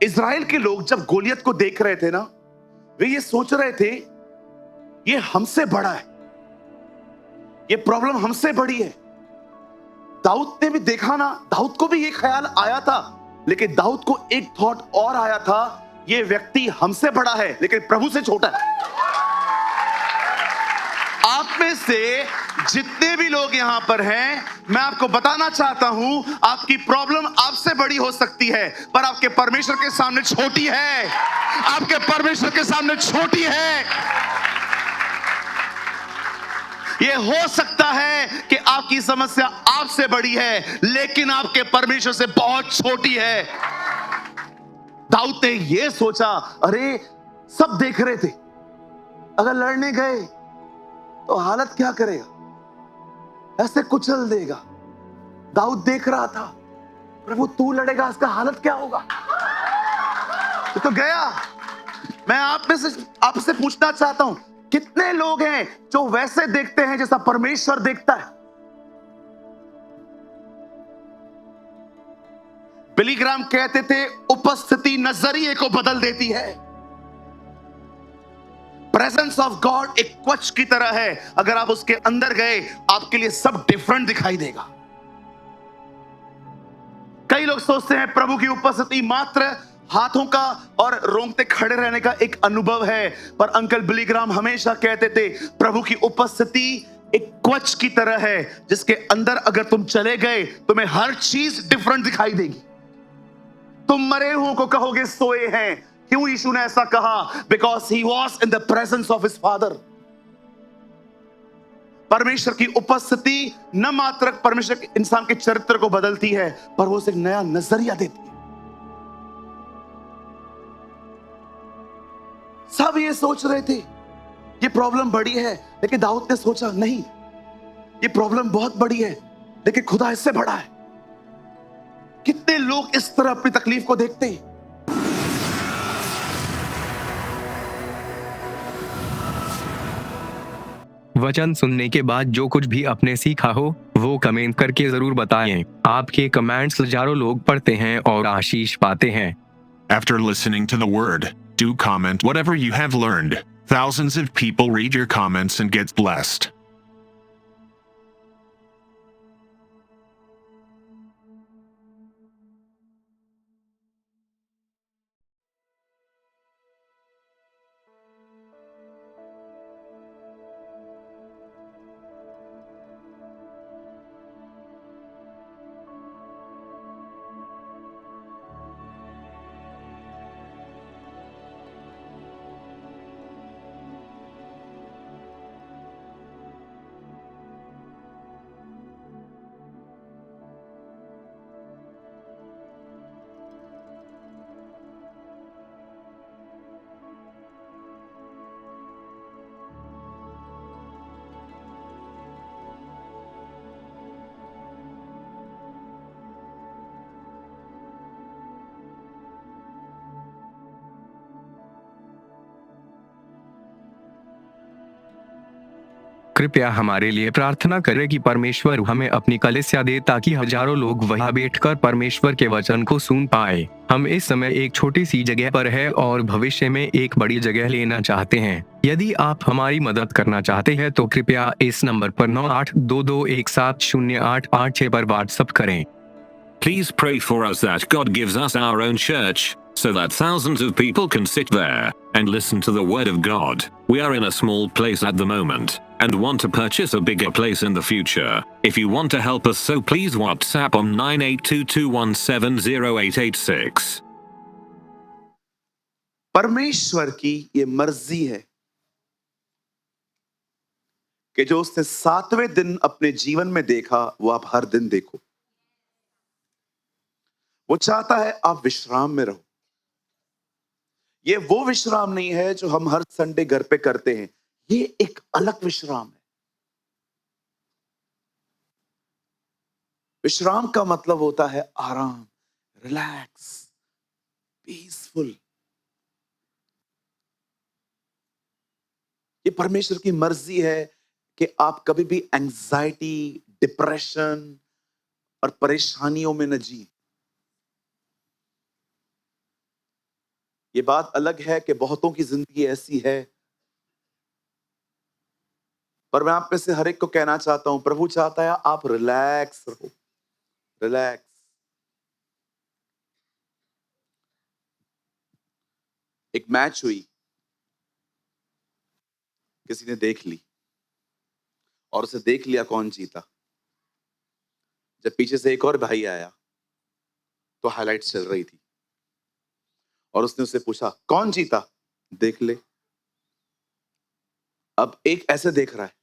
Israel के लोग जब गोलियत को देख रहे थे ना, वे ये सोच रहे थे, ये हमसे बड़ा है, ये प्रॉब्लम हमसे बड़ी है। दाऊद ने भी देखा ना, दाऊद को भी ये ख्याल आया था, लेकिन दाऊद को एक थॉट और आया था, ये व्यक्ति हमसे बड़ा है लेकिन प्रभु से छोटा है। आप में से जितने भी लोग यहां पर हैं, मैं आपको बताना चाहता हूं, आपकी प्रॉब्लम आपसे बड़ी हो सकती है, पर आपके परमेश्वर के सामने छोटी है। आपके परमेश्वर के सामने छोटी है। यह हो सकता है कि आपकी समस्या आपसे बड़ी है, लेकिन आपके परमेश्वर से बहुत छोटी है। दाऊद ने यह सोचा, अरे सब देख रहे थे, अगर लड़ने गए तो हालत क्या करेगा, ऐसे कुचल देगा। दाऊद देख रहा था, प्रभु तू लड़ेगा, इसका हालत क्या होगा। तो गया। मैं आप में से आपसे पूछना चाहता हूं, कितने लोग हैं जो वैसे देखते हैं जैसा परमेश्वर देखता है। बिली ग्राहम कहते थे, उपस्थिति नजरिए को बदल देती है। प्रेजेंस ऑफ गॉड एक क्वच की तरह है, अगर आप उसके अंदर गए, आपके लिए सब डिफरेंट दिखाई देगा। कई लोग सोचते हैं प्रभु की उपस्थिति मात्र हाथों का और रोंगटे खड़े रहने का एक अनुभव है, पर अंकल बिली ग्राहम हमेशा कहते थे, प्रभु की उपस्थिति एक क्वच की तरह है, जिसके अंदर अगर तुम चले गए, तुम्हें हर चीज डिफरेंट दिखाई देगी। तुम मरे हुओं को कहोगे सोए हैं। क्यों यीशु ने ऐसा कहा? Because he was in the presence of his father. परमेश्वर की उपस्थिति न मात्र परमेश्वर के इंसान के चरित्र को बदलती है, पर वो उसे एक नया नजरिया देती है। सब ये सोच रहे थे ये प्रॉब्लम बड़ी है, लेकिन दाऊद ने सोचा नहीं, ये प्रॉब्लम बहुत बड़ी है, लेकिन खुदा इससे बड़ा है। कितने लोग इस तरह अपनी तकलीफ को देखते हैं। वचन सुनने के बाद जो कुछ भी आपने सीखा हो वो कमेंट करके जरूर बताएं। आपके कमेंट्स हजारों लोग पढ़ते हैं और आशीष पाते हैं। After listening to the word, do comment whatever you have learned. Thousands of people read your comments and get blessed. कृपया हमारे लिए प्रार्थना करें कि परमेश्वर हमें अपनी कलीसिया दे, ताकि हजारों लोग वहां बैठकर परमेश्वर के वचन को सुन पाए। हम इस समय एक छोटी सी जगह पर हैं और भविष्य में एक बड़ी जगह लेना चाहते हैं। यदि आप हमारी मदद करना चाहते हैं तो कृपया इस नंबर पर 9822170886 पर व्हाट्सएप करें। Please pray for us that God gives us our own church, so that thousands of people can sit there and listen to the word of God. We are in a small place at the moment and want to purchase a bigger place in the future. If you want to help us, so please WhatsApp on 9822170886. परमेश्वर की ये मर्जी है कि जो उसने 7वें दिन अपने जीवन में देखा, वो आप हर दिन देखो। वो चाहता है आप विश्राम में रहो। ये वो विश्राम नहीं है जो हम हर संडे घर पे करते हैं, ये एक अलग विश्राम है। विश्राम का मतलब होता है आराम, रिलैक्स, पीसफुल। ये परमेश्वर की मर्जी है कि आप कभी भी एंजाइटी, डिप्रेशन और परेशानियों में न जिए। ये बात अलग है कि बहुतों की जिंदगी ऐसी है, पर मैं आप में से हर एक को कहना चाहता हूं, प्रभु चाहता है आप रिलैक्स रहो, रिलैक्स। एक मैच हुई, किसी ने देख ली और उसे देख लिया कौन जीता। जब पीछे से एक और भाई आया तो हाइलाइट्स चल रही थी और उसने उससे पूछा कौन जीता, देख ले। अब एक ऐसे देख रहा है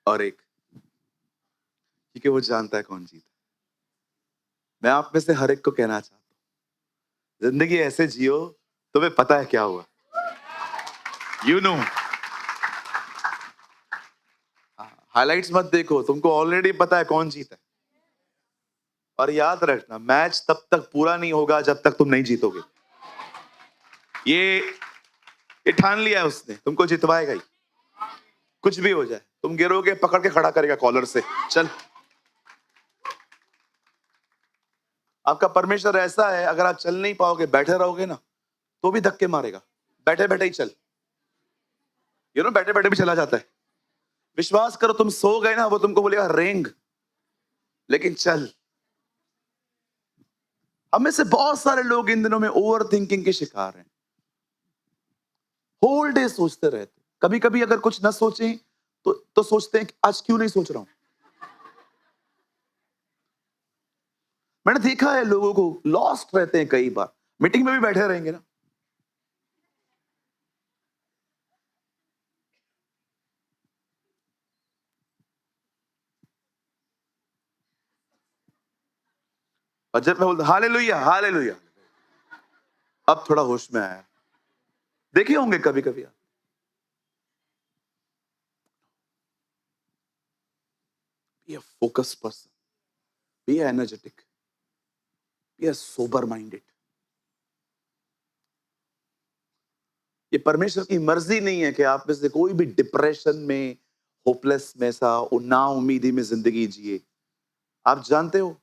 और एक, क्योंकि वो जानता है कौन जीता। मैं आप में से हर एक को कहना चाहता हूं, जिंदगी ऐसे जियो तुम्हें पता है क्या हुआ, यू नो। हाइलाइट्स मत देखो, तुमको ऑलरेडी पता है कौन जीता है। और याद रखना, मैच तब तक पूरा नहीं होगा जब तक तुम नहीं जीतोगे। ये ठान लिया है उसने, तुमको जितवाएगा ही, कुछ भी हो जाए। तुम गिरोगे पकड़ के खड़ा करेगा कॉलर से, चल। आपका परमेश्वर ऐसा है, अगर आप चल नहीं पाओगे, बैठे रहोगे ना, तो भी धक्के मारेगा। बैठे बैठे ही चल, बैठे बैठे भी चला जाता है। विश्वास करो, तुम सो गए ना, वो तुमको बोलेगा रेंग, लेकिन चल। हम में से बहुत सारे लोग इन दिनों में ओवर थिंकिंग के शिकार हैं। होल डे सोचते रहते। कभी कभी अगर कुछ ना सोचें तो सोचते हैं कि आज क्यों नहीं सोच रहा हूं। मैंने देखा है लोगों को लॉस्ट रहते हैं, कई बार मीटिंग में भी बैठे रहेंगे ना, और जब मैं बोलता हालेलुया हालेलुया, अब थोड़ा होश में आया। देखे होंगे कभी कभी आप, be a focused person, be energetic, be a sober minded। ये परमेश्वर की मर्जी नहीं है कि आप में से कोई भी डिप्रेशन में, होपलेस में सा ना उम्मीदी में जिंदगी जिए। आप जानते हो,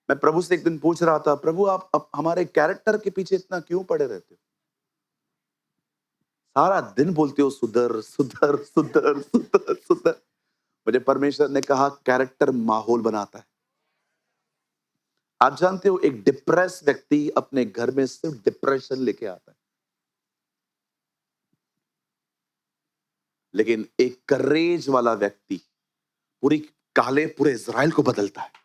मैं प्रभु से एक दिन पूछ रहा था, प्रभु आप हमारे कैरेक्टर के पीछे इतना क्यों पड़े रहते हो? सारा दिन बोलते हो सुधर सुधर सुधर सुधर सुधर। मुझे परमेश्वर ने कहा कैरेक्टर माहौल बनाता है। आप जानते हो, एक डिप्रेस व्यक्ति अपने घर में सिर्फ डिप्रेशन लेके आता है, लेकिन एक करेज वाला व्यक्ति पूरे इज़राइल को बदलता है।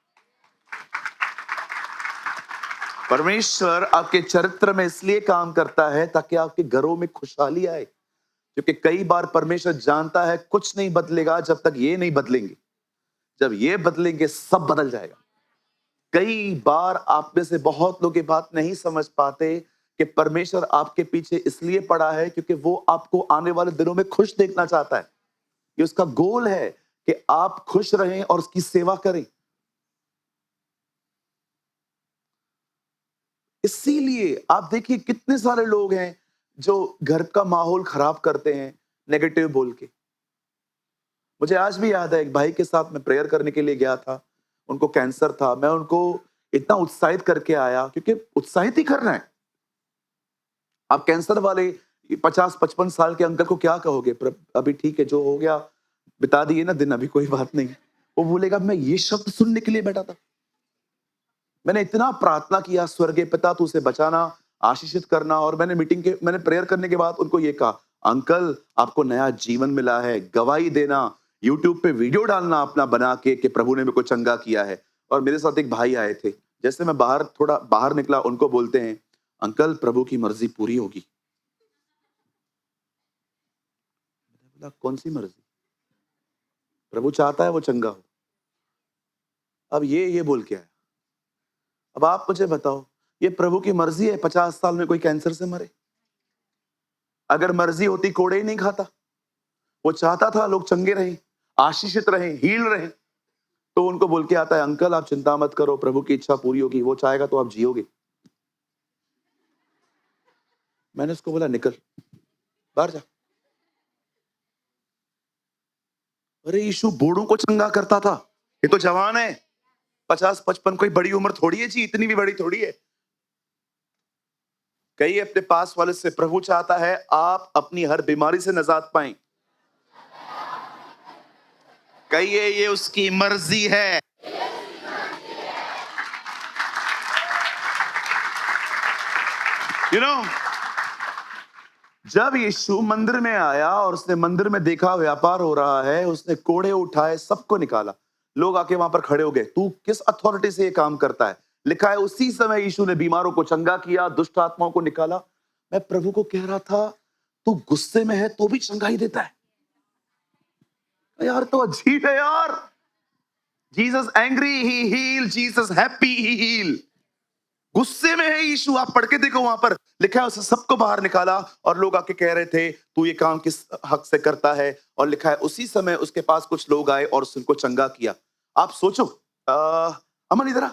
परमेश्वर आपके चरित्र में इसलिए काम करता है ताकि आपके घरों में खुशहाली आए, क्योंकि कई बार परमेश्वर जानता है कुछ नहीं बदलेगा जब तक ये नहीं बदलेंगे। जब ये बदलेंगे सब बदल जाएगा। कई बार आप में से बहुत लोग ये बात नहीं समझ पाते कि परमेश्वर आपके पीछे इसलिए पड़ा है क्योंकि वो आपको आने वाले दिनों में खुश देखना चाहता है। ये उसका गोल है कि आप खुश रहें और उसकी सेवा करें। इसीलिए आप देखिए कितने सारे लोग हैं जो घर का माहौल खराब करते हैं नेगेटिव बोल के। मुझे आज भी याद है, एक भाई के साथ मैं प्रेयर करने के लिए गया था, उनको कैंसर था। मैं उनको इतना उत्साहित करके आया, क्योंकि उत्साहित ही करना है। आप कैंसर वाले 50-55 साल के अंकल को क्या कहोगे? अभी ठीक है, जो हो गया बिता दिए ना दिन, अभी कोई बात नहीं। वो बोलेगा मैं ये शब्द सुनने के लिए बैठा था। मैंने इतना प्रार्थना किया, स्वर्गीय पिता तू उसे बचाना, आशीषित करना। और मैंने प्रेयर करने के बाद उनको ये कहा, अंकल आपको नया जीवन मिला है, गवाही देना, यूट्यूब पे वीडियो डालना अपना बना के कि प्रभु ने मेरे को चंगा किया है। और मेरे साथ एक भाई आए थे, जैसे मैं थोड़ा बाहर निकला, उनको बोलते हैं अंकल प्रभु की मर्जी पूरी होगी। बोला कौन सी मर्जी? प्रभु चाहता है वो चंगा हो। अब ये बोल के आया। अब आप मुझे बताओ, ये प्रभु की मर्जी है 50 साल में कोई कैंसर से मरे? अगर मर्जी होती कोड़े ही नहीं खाता। वो चाहता था लोग चंगे रहें, आशीषित रहें, हील रहें। तो उनको बोल के आता है अंकल आप चिंता मत करो, प्रभु की इच्छा पूरी होगी, वो चाहेगा तो आप जियोगे। मैंने उसको बोला निकल बाहर जा। अरे यीशु बूढ़ों को चंगा करता था, ये तो जवान है, 50-55 कोई बड़ी उम्र थोड़ी है जी, इतनी भी बड़ी थोड़ी है। कहिए अपने पास वाले से, प्रभु चाहता है आप अपनी हर बीमारी से निजात पाएं। कहिए ये उसकी मर्जी है। जब यीशु मंदिर में आया और उसने मंदिर में देखा व्यापार हो रहा है, उसने कोड़े उठाए, सबको निकाला। लोग आके वहां पर खड़े हो गए, तू किस अथॉरिटी से ये काम करता है? लिखा है उसी समय यीशु ने बीमारों को चंगा किया, दुष्ट आत्माओं को निकाला। मैं प्रभु को कह रहा था, तू गुस्से में है तो भी चंगाई देता है यार, तो अजीब है यार। Jesus angry he heal, Jesus happy he heal. गुस्से में है यीशु, आप पढ़ के देखो, वहां पर लिखा है उसने सबको बाहर निकाला और लोग आके कह रहे थे तू ये काम किस हक से करता है, और लिखा है उसी समय उसके पास कुछ लोग आए और उसको चंगा किया। आप सोचो, अमन इधर आ,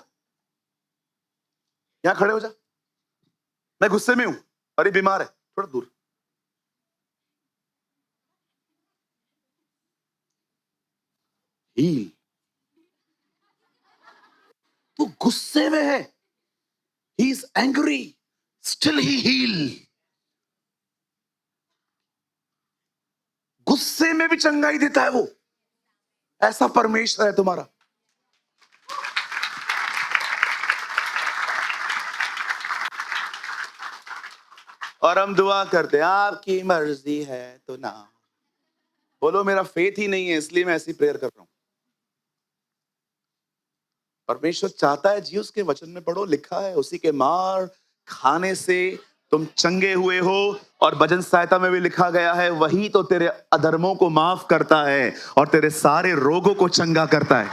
यहां खड़े हो जा। मैं गुस्से में हूं, अरे बीमार है, थोड़ा दूर। हील, तू गुस्से में है, he is angry, still he heal. गुस्से में भी चंगाई देता है वो। ऐसा परमेश्वर है तुम्हारा। और हम दुआ करते हैं आपकी मर्जी है तो ना बोलो, मेरा फेथ ही नहीं है इसलिए मैं ऐसी प्रेयर कर रहा हूं। परमेश्वर चाहता है जी, उसके वचन में पढ़ो, लिखा है उसी के मार खाने से तुम चंगे हुए हो। और भजन सहायता में भी लिखा गया है, वही तो तेरे अधर्मों को माफ करता है और तेरे सारे रोगों को चंगा करता है।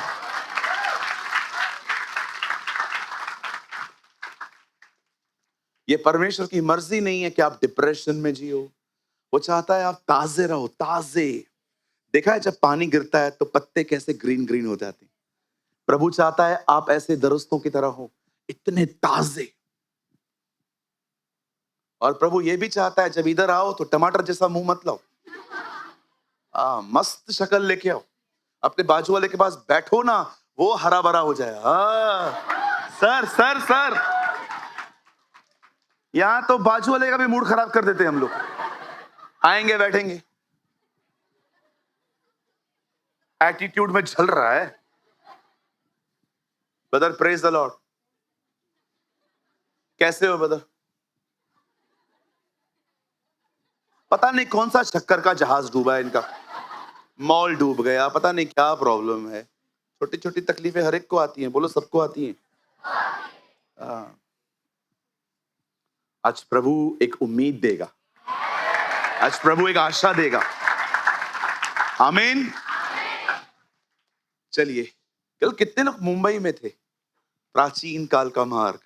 ये परमेश्वर की मर्जी नहीं है कि आप डिप्रेशन में जियो, वो चाहता है आप ताजे रहो, ताजे। देखा है जब पानी गिरता है तो पत्ते कैसे ग्रीन ग्रीन हो जाते हैं। प्रभु चाहता है आप ऐसे दरख्तों की तरह हो, इतने ताजे। और प्रभु ये भी चाहता है जब इधर आओ तो टमाटर जैसा मुंह मत लाओ, मस्त शक्ल लेके आओ। अपने बाजू वाले के पास बैठो ना, वो हरा भरा हो जाए। सर सर सर, यहां तो बाजू वाले का भी मूड खराब कर देते हैं हम लोग। आएंगे बैठेंगे, एटीट्यूड में चल रहा है। ब्रदर प्रेज द लॉर्ड, कैसे हो ब्रदर? पता नहीं कौन सा शक्कर का जहाज डूबा है इनका, मॉल डूब गया, पता नहीं क्या प्रॉब्लम है। छोटी छोटी तकलीफें हर एक को आती हैं, बोलो सबको आती हैं। आज प्रभु एक उम्मीद देगा, आज प्रभु एक आशा देगा। आमीन। चलिए, कल कितने लोग मुंबई में थे? प्राचीन काल का मार्ग,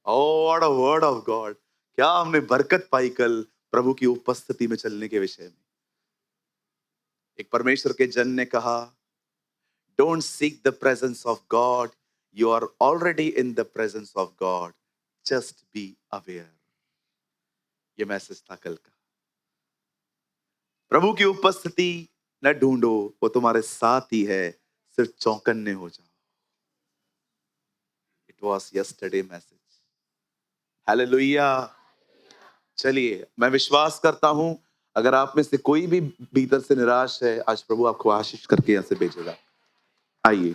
what a word of God. क्या हमने बरकत पाई कल प्रभु की उपस्थिति में चलने के विषय में। एक परमेश्वर के जन ने कहा, don't seek the presence of God, you are already in the presence of God, just be aware. ये मैसेज था कल का। प्रभु की उपस्थिति न ढूंढो, वो तुम्हारे साथ ही है, सिर्फ चौकन्ने हो जाओ। It was yesterday message. Hallelujah. चलिए, मैं विश्वास करता हूं अगर आप में से कोई भी भीतर से निराश है, आज प्रभु आपको आशीष करके यहां से भेजेगा। आइए,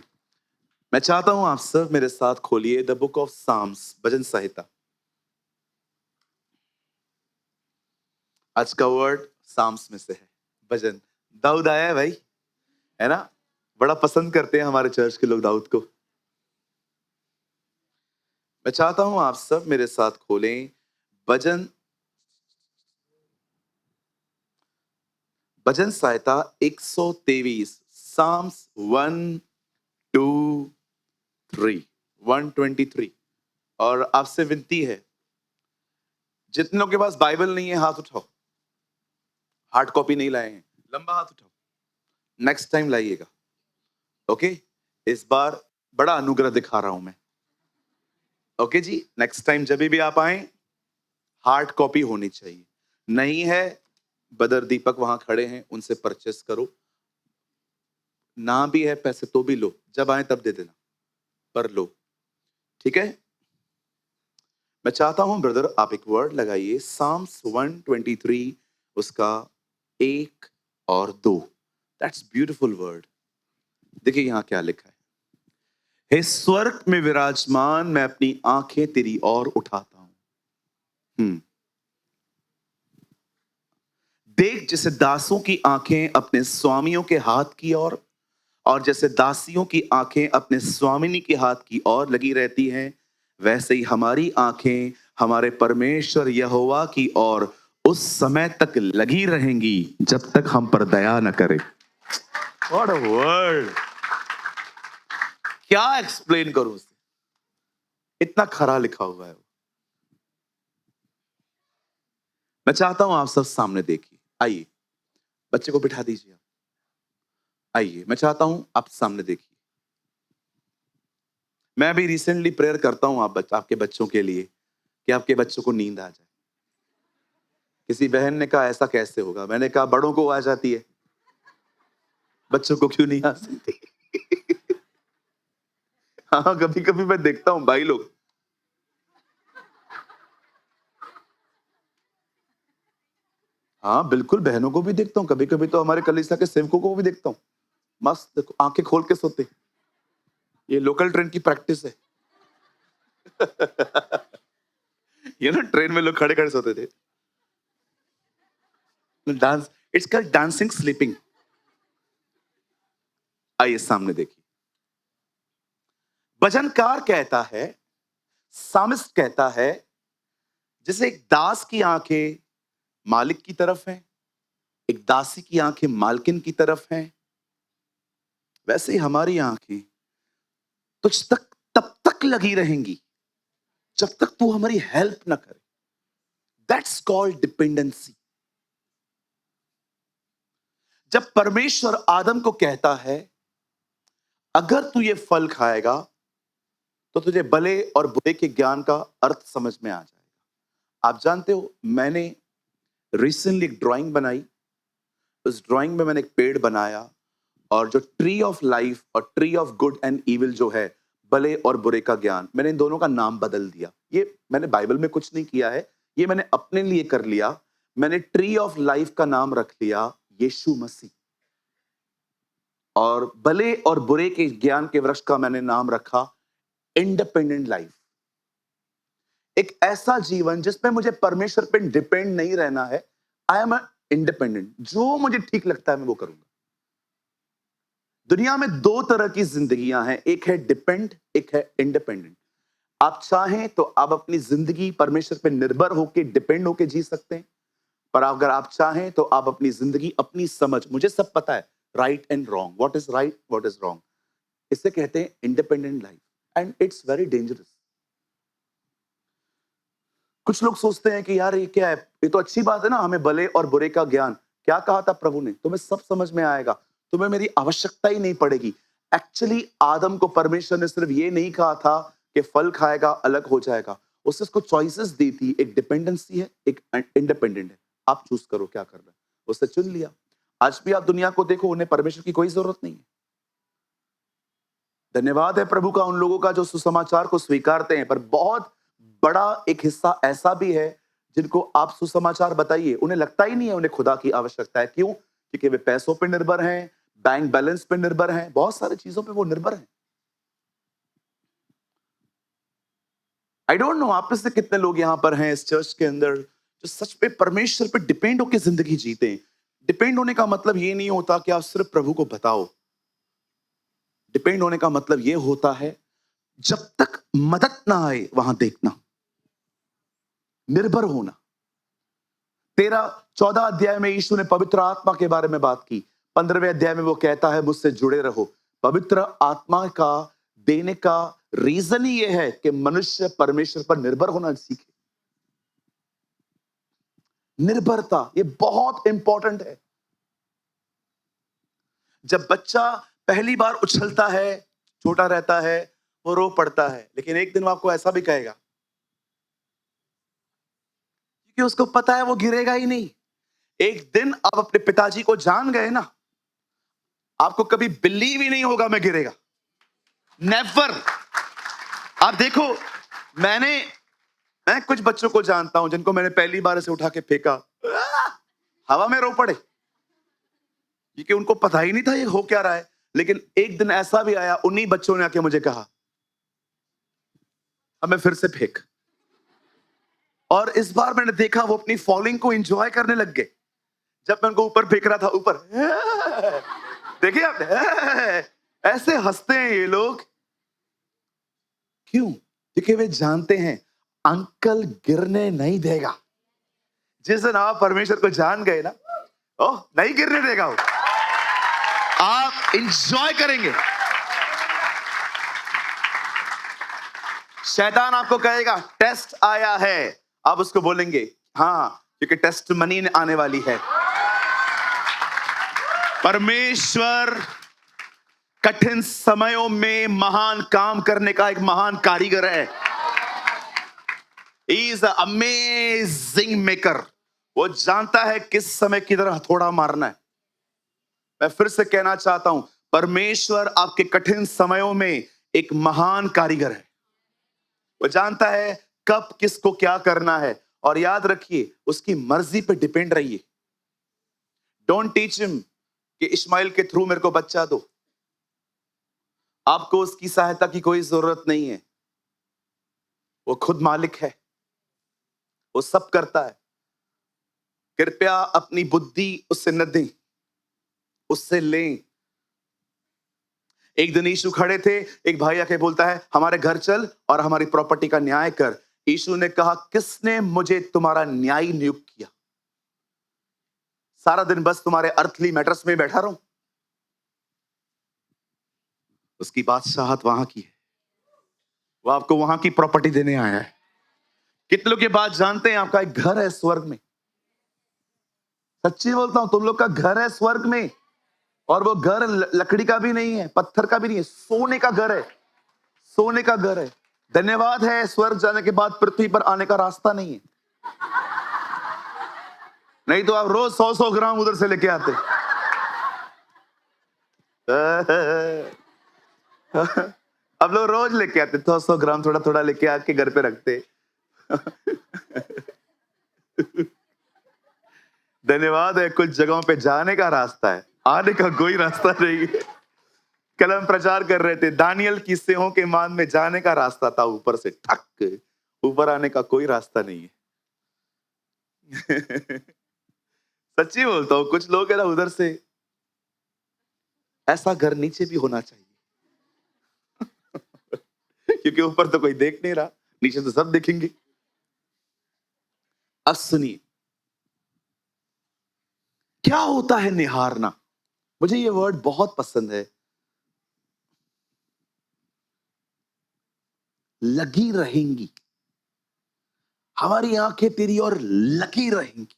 मैं चाहता हूं आप सब मेरे साथ खोलिए द बुक ऑफ साम्स, भजन संहिता। आज का वर्ड साम्स में से है, भजन। दाऊद आया है भाई, है ना? बड़ा पसंद करते हैं हमारे चर्च के लोग दाऊद को। मैं चाहता हूं आप सब मेरे साथ खोलें भजन संहिता 123, साम्स 123। और आपसे विनती है, जितने लोगों के पास बाइबल नहीं है हाथ उठाओ। हार्ड कॉपी नहीं लाए हैं, लंबा हाथ उठाओ। नेक्स्ट टाइम लाइएगा, ओके? इस बार बड़ा अनुग्रह दिखा रहा हूं मैं, ओके जी? नेक्स्ट टाइम जब भी आप आए, हार्ड कॉपी होनी चाहिए। नहीं है, बदर दीपक वहां खड़े हैं, उनसे परचेस करो। ना भी है पैसे तो भी लो, जब आए तब दे देना, पर लो, ठीक है? मैं चाहता हूं ब्रदर आप एक वर्ड लगाइए, साम्स 123 उसका 1 और 2। That's beautiful word. देखिए यहां क्या लिखा है, हे स्वर्ग में विराजमान मैं अपनी आंखें तेरी ओर उठाता हूं। देख जैसे दासों की आंखें अपने स्वामियों के हाथ की ओर और जैसे दासियों की आंखें अपने स्वामिनी के हाथ की ओर लगी रहती हैं, वैसे ही हमारी आंखें हमारे परमेश्वर यहोवा की ओर उस समय तक लगी रहेंगी जब तक हम पर दया न करे। What a word! क्या एक्सप्लेन करूं उसे, इतना खरा लिखा हुआ है। मैं चाहता हूं आप सब सामने देखिए, आइए बच्चे को बिठा दीजिए, आइए मैं चाहता हूं आप सामने देखिए। मैं अभी रिसेंटली प्रेयर करता हूं आपके बच्चों के लिए कि आपके बच्चों को नींद आ जाए। किसी बहन ने कहा ऐसा कैसे होगा, मैंने कहा बड़ों को आ जाती है, बच्चों को क्यों नहीं आ सकती? हाँ कभी कभी मैं देखता हूं भाई लोग, हाँ बिल्कुल बहनों को भी देखता हूं, कभी कभी तो हमारे कलीसिया के सेवकों को भी देखता हूं, मस्त देखो आंखें खोल के सोते। ये लोकल ट्रेन की प्रैक्टिस है। ये ना ट्रेन में लोग खड़े खड़े सोते थे, dance, it's called dancing sleeping. आइए सामने देखिए, भजनकार कहता है, सामिस्ट कहता है, जैसे एक दास की आंखें मालिक की तरफ हैं, एक दासी की आंखें मालकिन की तरफ हैं, वैसे ही हमारी आंखें तुझ तक तब तक लगी रहेंगी जब तक तू हमारी हेल्प ना करे। That's called dependency. जब परमेश्वर आदम को कहता है अगर तू ये फल खाएगा तो तुझे भले और बुरे के ज्ञान का अर्थ समझ में आ जाएगा। आप जानते हो मैंने रिसेंटली एक ड्राइंग बनाई, उस ड्राइंग में मैंने एक पेड़ बनाया और जो ट्री ऑफ लाइफ और tree of good and evil जो है, भले और बुरे का ज्ञान, मैंने इन दोनों का नाम बदल दिया। ये मैंने बाइबल में कुछ नहीं किया है, ये मैंने अपने लिए कर लिया। मैंने ट्री ऑफ लाइफ का नाम रख लिया यीशु मसीह और भले और बुरे के ज्ञान के वृक्ष का मैंने नाम रखा इंडिपेंडेंट लाइफ। एक ऐसा जीवन जिसमें मुझे परमेश्वर पे डिपेंड नहीं रहना है। आई एम इंडिपेंडेंट, जो मुझे ठीक लगता है मैं वो करूंगा। दुनिया में दो तरह की जिंदगियां हैं, एक है डिपेंड, एक है इंडिपेंडेंट। आप चाहें तो आप अपनी जिंदगी परमेश्वर पे निर्भर होकर डिपेंड होकर जी सकते हैं, पर अगर आप चाहें तो आप अपनी जिंदगी अपनी समझ, मुझे सब पता है right and wrong, what is right what is wrong, इसे कहते हैं independent life and it's very dangerous. कुछ लोग सोचते हैं कि यार ये क्या है, ये तो अच्छी बात है ना, हमें भले और बुरे का ज्ञान, क्या कहा था प्रभु ने, तुम्हें सब समझ में आएगा, तुम्हें मेरी आवश्यकता ही नहीं पड़ेगी। एक्चुअली आदम को परमेश्वर ने सिर्फ ये नहीं कहा था कि फल खाएगा अलग हो जाएगा, उसने उसको चॉइसेस दी थी, एक डिपेंडेंसी है एक इंडिपेंडेंट है, आप चूज करो क्या करना है। उसने चुन लिया। आज भी आप दुनिया को देखो, उन्हें परमेश्वर की कोई जरूरत नहीं है। धन्यवाद है प्रभु का उन लोगों का जो सुसमाचार को स्वीकारते हैं, पर बहुत बड़ा एक हिस्सा ऐसा भी है जिनको आप सुसमाचार बताइए उन्हें लगता ही नहीं है उन्हें खुदा की आवश्यकता है। क्यों? क्योंकि वे पैसों पर निर्भर हैं, बैंक बैलेंस पे निर्भर हैं, बहुत सारी चीजों पे वो निर्भर हैं। आई डोंट नो आप में से कितने लोग यहां पर हैं इस चर्च के अंदर जो सच पे परमेश्वर पे डिपेंड होकर जिंदगी जीते हैं। डिपेंड होने का मतलब ये नहीं होता कि आप सिर्फ प्रभु को बताओ। डिपेंड होने का मतलब ये होता है जब तक मदद ना आए वहां देखना, निर्भर होना। 14 अध्याय में यीशु ने पवित्र आत्मा के बारे में बात की। 15वें अध्याय में वो कहता है मुझसे जुड़े रहो। पवित्र आत्मा का देने का रीजन ही ये है कि मनुष्य परमेश्वर पर निर्भर होना सीखे। निर्भरता ये बहुत इंपॉर्टेंट है। जब बच्चा पहली बार उछलता है, छोटा रहता है, वो रो पड़ता है, लेकिन एक दिन वो आपको ऐसा भी कहेगा क्योंकि उसको पता है वो गिरेगा ही नहीं। एक दिन आप अपने पिताजी को जान गए ना, आपको कभी बिलीव ही नहीं होगा मैं गिरेगा, नेवर। आप देखो, मैंने मैं कुछ बच्चों को जानता हूं जिनको मैंने पहली बार से उठा के फेंका, हवा में रो पड़े, क्योंकि उनको पता ही नहीं था ये हो क्या रहा है। लेकिन एक दिन ऐसा भी आया, उन्हीं बच्चों ने आके मुझे कहा हमें फिर से फेंक। और इस बार मैंने देखा वो अपनी फॉलिंग को एंजॉय करने लग गए। जब मैं उनको ऊपर फेंक रहा था, ऊपर देखिए आपने, ऐसे हंसते हैं ये लोग। क्यों? क्योंकि वे जानते हैं अंकल गिरने नहीं देगा। जिस दिन आप परमेश्वर को जान गए ना, ओह नहीं गिरने देगा वो, आप एंजॉय करेंगे। शैतान आपको कहेगा टेस्ट आया है, आप उसको बोलेंगे हाँ, क्योंकि टेस्ट मनी आने वाली है। परमेश्वर कठिन समयों में महान काम करने का एक महान कारीगर है। He is an amazing maker। वो जानता है किस समय किधर हथौड़ा मारना है। मैं फिर से कहना चाहता हूं, परमेश्वर आपके कठिन समयों में एक महान कारीगर है। वो जानता है कब किसको क्या करना है, और याद रखिए उसकी मर्जी पे डिपेंड रहिए। डोंट टीच हिम कि इस्माइल के थ्रू मेरे को बच्चा दो। आपको उसकी सहायता की कोई जरूरत नहीं है। वो खुद मालिक है, वो सब करता है। कृपया अपनी बुद्धि उससे न दें, उससे लें। एक दिन यीशु खड़े थे, एक भाई आके बोलता है हमारे घर चल और हमारी प्रॉपर्टी का न्याय कर। यीशु ने कहा किसने मुझे तुम्हारा न्यायी नियुक्त किया? सारा दिन बस तुम्हारे अर्थली मैटर्स में बैठा रहूं? उसकी बादशाहत वहां की है, वो आपको वहां की प्रॉपर्टी देने आया है। कितने लोग ये बात जानते हैं आपका एक घर है स्वर्ग में? सच्ची बोलता हूं, तुम लोग का घर है स्वर्ग में, और वो घर लकड़ी का भी नहीं है, पत्थर का भी नहीं है, सोने का घर है। सोने का घर है। धन्यवाद है स्वर्ग जाने के बाद पृथ्वी पर आने का रास्ता नहीं है, नहीं तो आप रोज 100-100 ग्राम उधर से लेके आते। अब लोग रोज लेके आते 100-100 ग्राम, थोड़ा थोड़ा लेके आके घर पे रखते। धन्यवाद है कुछ जगहों पे जाने का रास्ता है, आने का कोई रास्ता नहीं है। कल हम प्रचार कर रहे थे, दानियल की सिंहों के मान में जाने का रास्ता था, ऊपर से ठक, ऊपर आने का कोई रास्ता नहीं है। सच्ची बोलता हूं, कुछ लोग है ना उधर से, ऐसा घर नीचे भी होना चाहिए। क्योंकि ऊपर तो कोई देख नहीं रहा, नीचे तो सब देखेंगे। अब सुनिए क्या होता है निहारना। मुझे ये वर्ड बहुत पसंद है। लगी रहेंगी, हमारी आंखें तेरी ओर लगी रहेंगी।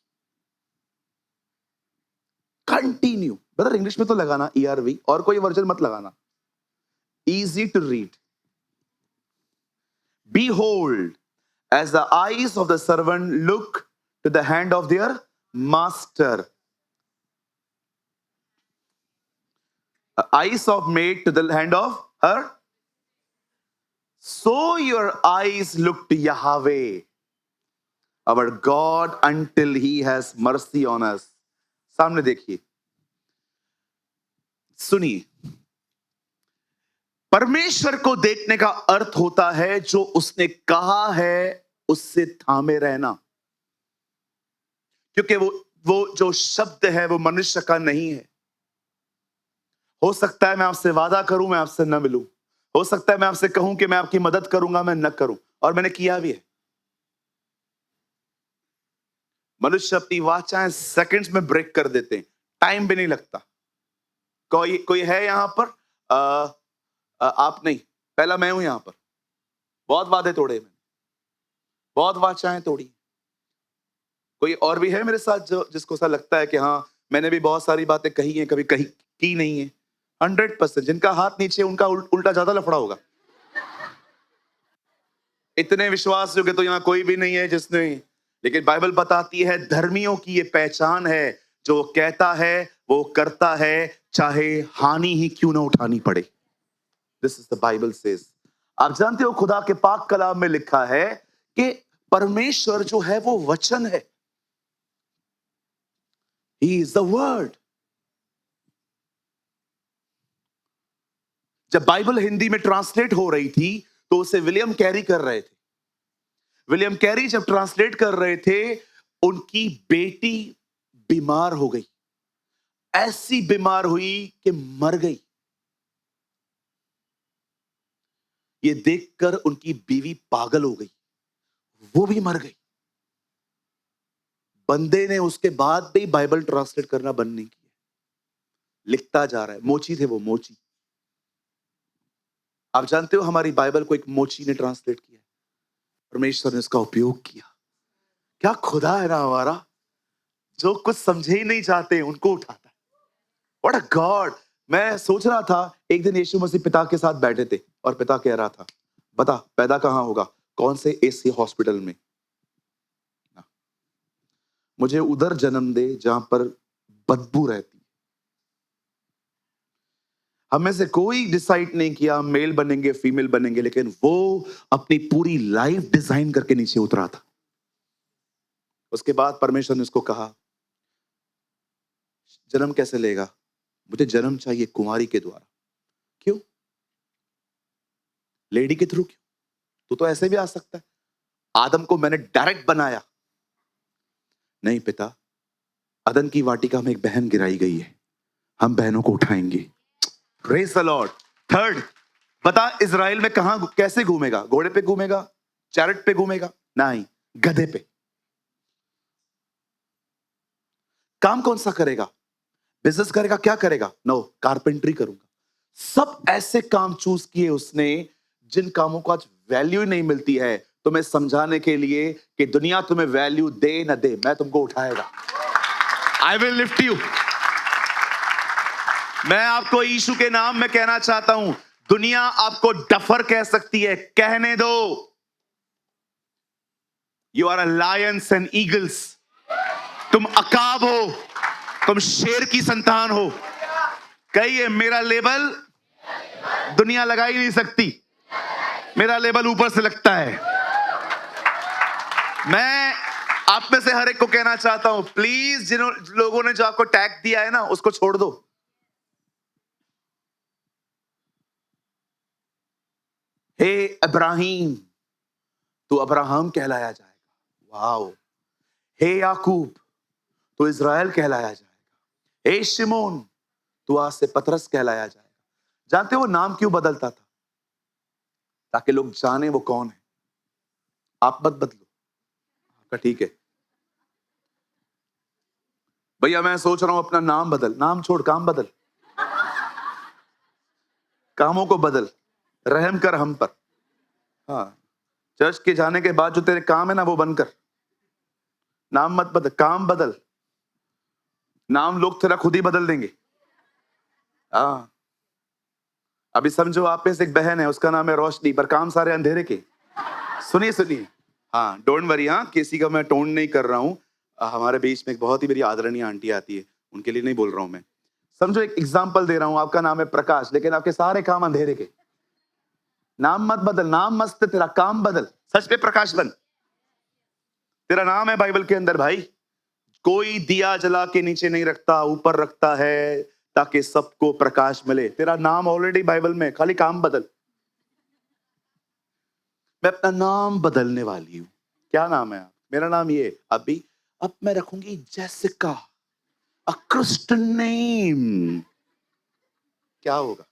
कंटिन्यू, ब्रदर इंग्लिश में तो लगाना ERV, और कोई वर्जन मत लगाना। Easy to read. Behold, as the eyes of the servant look to the hand of their master, eyes of maid to the hand of her, so your eyes look to Yahweh, our God, until He has mercy on us. सामने देखिए, सुनिए, परमेश्वर को देखने का अर्थ होता है जो उसने कहा है उससे थामे रहना। क्योंकि वो जो शब्द है वो मनुष्य का नहीं है। हो सकता है मैं आपसे वादा करूं, मैं आपसे न मिलूं। हो सकता है मैं आपसे कहूं कि मैं आपकी मदद करूंगा, मैं न करूं, और मैंने किया भी है। मनुष्य अपनी वाचाएं सेकंड्स में ब्रेक कर देते हैं, टाइम भी नहीं लगता। कोई है यहां पर? आप नहीं, पहला मैं हूं यहां पर। बहुत वादे तोड़े मैंने, बहुत वाचाएं तोड़ी। कोई और भी है मेरे साथ जो जिसको ऐसा लगता है कि हाँ मैंने भी बहुत सारी बातें कही हैं, कभी कही की नहीं है? 100%। जिनका हाथ नीचे उनका उल्टा ज्यादा लफड़ा होगा। इतने विश्वास योग्य तो यहां कोई भी नहीं है जिसने, लेकिन बाइबल बताती है धर्मियों की ये पहचान है, जो कहता है वो करता है, चाहे हानि ही क्यों ना उठानी पड़े। This is the Bible says. आप जानते हो खुदा के पाक कलाम में लिखा है कि परमेश्वर जो है वो वचन है। He is the word. जब बाइबल हिंदी में ट्रांसलेट हो रही थी तो उसे विलियम कैरी कर रहे थे। विलियम कैरी जब ट्रांसलेट कर रहे थे, उनकी बेटी बीमार हो गई, ऐसी बीमार हुई कि मर गई। ये देखकर उनकी बीवी पागल हो गई, वो भी मर गई। बंदे ने उसके बाद भी बाइबल ट्रांसलेट करना बंद नहीं किया, लिखता जा रहा है। मोची थे वो, मोची। आप जानते हो हमारी बाइबल को एक मोची ने ट्रांसलेट किया, परमेश्वर ने इसका उपयोग किया। क्या खुदा है ना हमारा, जो कुछ समझे ही नहीं चाहते उनको उठाता है। What a God. मैं सोच रहा था एक दिन यीशु मसीह पिता के साथ बैठे थे और पिता कह रहा था, बता पैदा कहां होगा, कौन से एसी हॉस्पिटल में, मुझे उधर जन्म दे जहां पर बदबू रहती। हमें से कोई डिसाइड नहीं किया मेल बनेंगे फीमेल बनेंगे, लेकिन वो अपनी पूरी लाइफ डिजाइन करके नीचे उतरा था। उसके बाद परमेश्वर ने उसको कहा, जन्म कैसे लेगा, मुझे जन्म चाहिए कुंवारी के द्वारा। क्यों? लेडी के थ्रू क्यों? तू तो ऐसे भी आ सकता है। आदम को मैंने डायरेक्ट बनाया। नहीं पिता, अदन की वाटिका में एक बहन गिराई गई है, हम बहनों को उठाएंगे। Praise the Lord. थर्ड, बता इजराइल में कहां कैसे घूमेगा? घोड़े पे घूमेगा, चैरेट पे घूमेगा? नहीं, गधे पे। काम कौन सा करेगा? बिजनेस करेगा? क्या करेगा? नो, कारपेंट्री करूंगा। सब ऐसे काम चूज किए उसने जिन कामों को आज वैल्यू नहीं मिलती है, तुम्हें समझाने के लिए कि दुनिया तुम्हें वैल्यू दे ना दे, मैं तुमको उठाएगा। I will lift you. मैं आपको यीशु के नाम में कहना चाहता हूं, दुनिया आपको डफर कह सकती है, कहने दो। You are a lions and eagles. तुम अकाब हो, तुम शेर की संतान हो। कहिए, मेरा लेबल दुनिया लगा ही नहीं सकती, मेरा लेबल ऊपर से लगता है। मैं आप में से हर एक को कहना चाहता हूं, प्लीज जिन लोगों ने जो आपको टैग दिया है ना, उसको छोड़ दो। हे इब्राहिम, तू अब्राहम कहलाया जाएगा। वाओ। हे याकूब, तो इज़राइल कहलाया जाएगा। हे शिमोन, तू आज से पतरस कहलाया जाएगा। जानते हो नाम क्यों बदलता था? ताकि लोग जाने वो कौन है। आप मत बदलो, आपका ठीक है भैया। मैं सोच रहा हूं अपना नाम बदल। नाम छोड़, काम बदल, कामों को बदल, रहम कर हम पर। हाँ, चर्च के जाने के बाद जो तेरे काम है ना, वो बंद कर। नाम मत बदल, काम बदल। नाम लोग तेरा खुद ही बदल देंगे। हाँ, अभी समझो आप में से एक बहन है, उसका नाम है रोशनी, पर काम सारे अंधेरे के। सुनिए सुनिए, हाँ डोंट वरी, हाँ किसी का मैं टोन नहीं कर रहा हूं। हमारे बीच में एक बहुत ही मेरी आदरणीय आंटी आती है, उनके लिए नहीं बोल रहा हूं मैं। समझो एक एग्जांपल दे रहा हूं, आपका नाम है प्रकाश, लेकिन आपके सारे काम अंधेरे के। नाम मत बदल, नाम मस्त है तेरा, काम बदल। सच पे प्रकाश बन। तेरा नाम है बाइबल के अंदर भाई, कोई दिया जला के नीचे नहीं रखता, ऊपर रखता है ताकि सबको प्रकाश मिले। तेरा नाम ऑलरेडी बाइबल में, खाली काम बदल। मैं अपना नाम बदलने वाली हूं। क्या नाम है? मेरा नाम ये अभी, अब मैं रखूंगी जेसिका, अ क्रिस्टियन नेम। क्या होगा?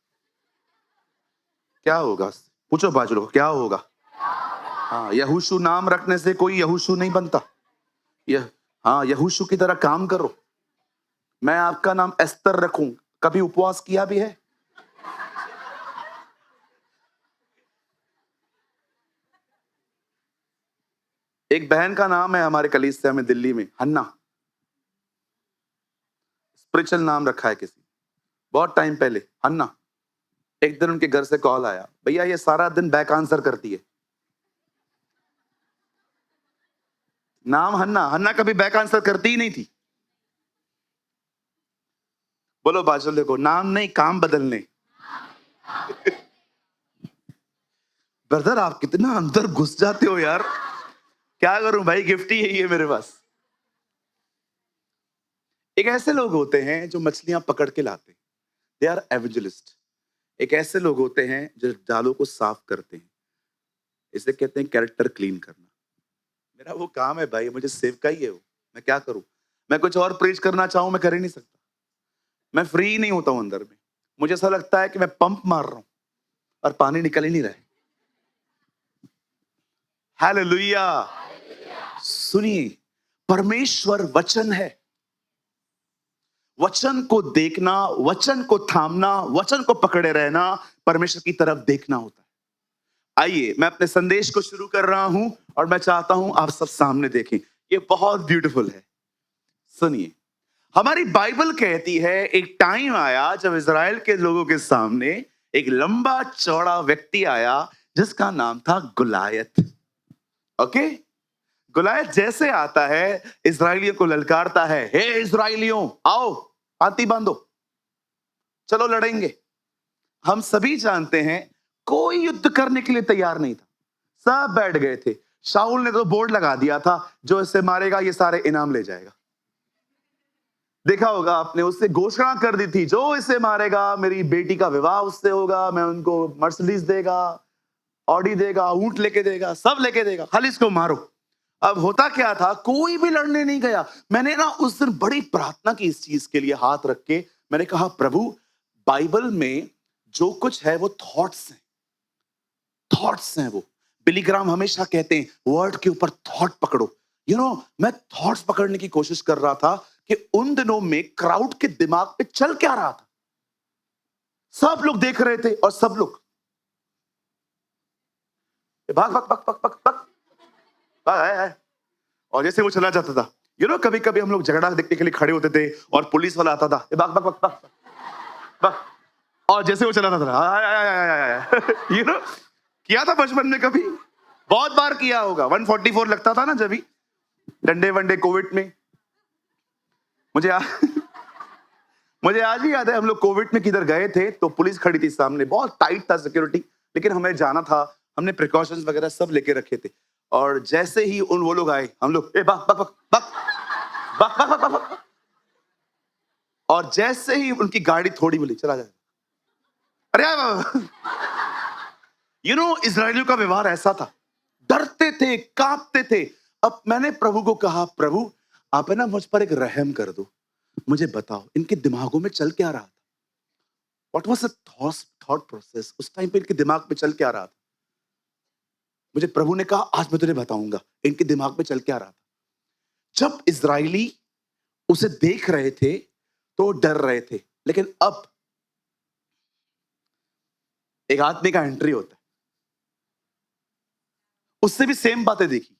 क्या होगा? पूछो बाजू लोग, क्या होगा? हाँ, यहोशू नाम रखने से कोई यहोशू नहीं बनता। हाँ, यहोशू की तरह काम करो। मैं आपका नाम एस्तर रखूं, कभी उपवास किया भी है? एक बहन का नाम है हमारे कलीसिया में दिल्ली में, हन्ना। स्पिरिचुअल नाम रखा है किसी, बहुत टाइम पहले, हन्ना। एक दिन उनके घर से कॉल आया, भैया ये सारा दिन बैक आंसर करती है। नाम हन्ना, हन्ना कभी बैक आंसर करती ही नहीं थी। बोलो बाजल, देखो नाम नहीं, काम बदलने। ब्रदर आप कितना अंदर घुस जाते हो यार। क्या करूं भाई, गिफ्ट ही यही है मेरे पास। एक ऐसे लोग होते हैं जो मछलियां पकड़ के लाते हैं, दे आर एवेंजलिस्ट। एक ऐसे लोग होते हैं जो जालों को साफ करते हैं, इसे कहते हैं कैरेक्टर क्लीन करना। मेरा वो काम है भाई, मुझे सेव का ही है वो। मैं क्या करूं, मैं कुछ और प्रीच करना चाहूं मैं कर ही नहीं सकता। मैं फ्री नहीं होता हूं अंदर में। मुझे ऐसा लगता है कि मैं पंप मार रहा हूं और पानी निकल ही नहीं रहा है। हालेलुया। सुनिए, परमेश्वर वचन है। वचन को देखना, वचन को थामना, वचन को पकड़े रहना, परमेश्वर की तरफ देखना होता है। आइए मैं अपने संदेश को शुरू कर रहा हूं और मैं चाहता हूं आप सब सामने देखें। ये बहुत ब्यूटीफुल है। सुनिए, हमारी बाइबल कहती है एक टाइम आया जब इज़राइल के लोगों के सामने एक लंबा चौड़ा व्यक्ति आया जिसका नाम था गुलायत। ओके, गुलायत जैसे आता है इज़राइलियों को ललकारता है, हे इज़राइलियों आओ पाती बांधो, चलो लड़ेंगे। हम सभी जानते हैं कोई युद्ध करने के लिए तैयार नहीं था, सब बैठ गए थे। शाऊल ने तो बोर्ड लगा दिया था, जो इसे मारेगा ये सारे इनाम ले जाएगा। देखा होगा आपने, उससे घोषणा कर दी थी, जो इसे मारेगा मेरी बेटी का विवाह उससे होगा, मैं उनको मर्सिडीज देगा, ऑडी देगा, ऊंट लेके देगा, सब लेके देगा, खाली इसको मारो। अब होता क्या था, कोई भी लड़ने नहीं गया। मैंने ना उस दिन बड़ी प्रार्थना की इस चीज के लिए, हाथ रख के मैंने कहा प्रभु, बाइबल में जो कुछ है वो थॉट्स हैं, थॉट्स हैं वो। बिली ग्राम हमेशा कहते हैं वर्ड के ऊपर थॉट पकड़ो। मैं थॉट्स पकड़ने की कोशिश कर रहा था कि उन दिनों में क्राउड के दिमाग पे चल क्या रहा था। सब लोग देख रहे थे और सब लोग भाग भाग भाग भाग भाग भाग भाग, और जैसे वो चला जाता था, कभी कभी हम लोग झगड़ा देखने के लिए खड़े होते थे और पुलिस वाला आता था, भाग भाग भाग भाग भाग, और जैसे वो चला था किया था बचपन में, कभी बहुत बार किया होगा। 144 लगता था ना जब भी डंडे वंडे कोविड में। मुझे आज भी याद है, हम लोग कोविड में किधर गए थे तो पुलिस खड़ी थी सामने, बहुत टाइट था सिक्योरिटी, लेकिन हमें जाना था, हमने प्रिकॉशंस वगैरह सब लेके रखे थे। और जैसे ही वो लोग आए, हम लोग और जैसे ही उनकी गाड़ी थोड़ी बोली चला जाए, अरे इजरायलियों का व्यवहार ऐसा था, डरते थे, कांपते थे। अब मैंने प्रभु को कहा, प्रभु आप है ना मुझ पर एक रहम कर दो, मुझे बताओ इनके दिमागों में चल क्या रहा था। What was the thought process उस टाइम पे, इनके दिमाग में चल क्या रहा था। मुझे प्रभु ने कहा आज मैं तुझे बताऊंगा इनके दिमाग में चल क्या रहा था। जब इजरायली उसे देख रहे थे तो डर रहे थे, लेकिन अब एक आदमी का एंट्री होता है, उससे भी सेम बातें देखी।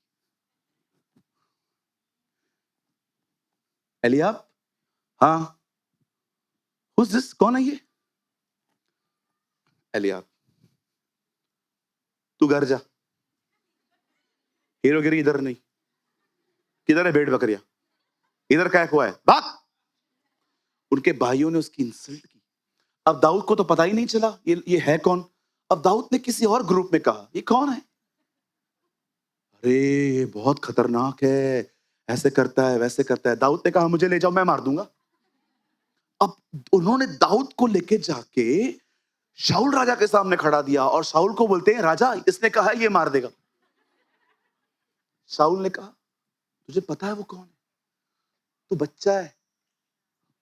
एलियाब, हाँ who's this? कौन है ये? एलियाब, तू घर जा, हीरोगिरी इधर नहीं। किधर है भेड़ बकरियां? इधर क्या हुआ है, भाग। उनके भाइयों ने उसकी इंसल्ट की। अब दाऊद को तो पता ही नहीं चला ये है कौन। अब दाऊद ने किसी और ग्रुप में कहा ये कौन है, अरे ये बहुत खतरनाक है, ऐसे करता है वैसे करता है। दाऊद ने कहा मुझे ले जाओ, मैं मार दूंगा। अब उन्होंने दाऊद को लेके जाके शाऊल राजा के सामने खड़ा दिया और शाऊल को बोलते हैं राजा इसने कहा है ये मार देगा। शाऊल ने कहा तुझे पता है वो कौन है, तू बच्चा है,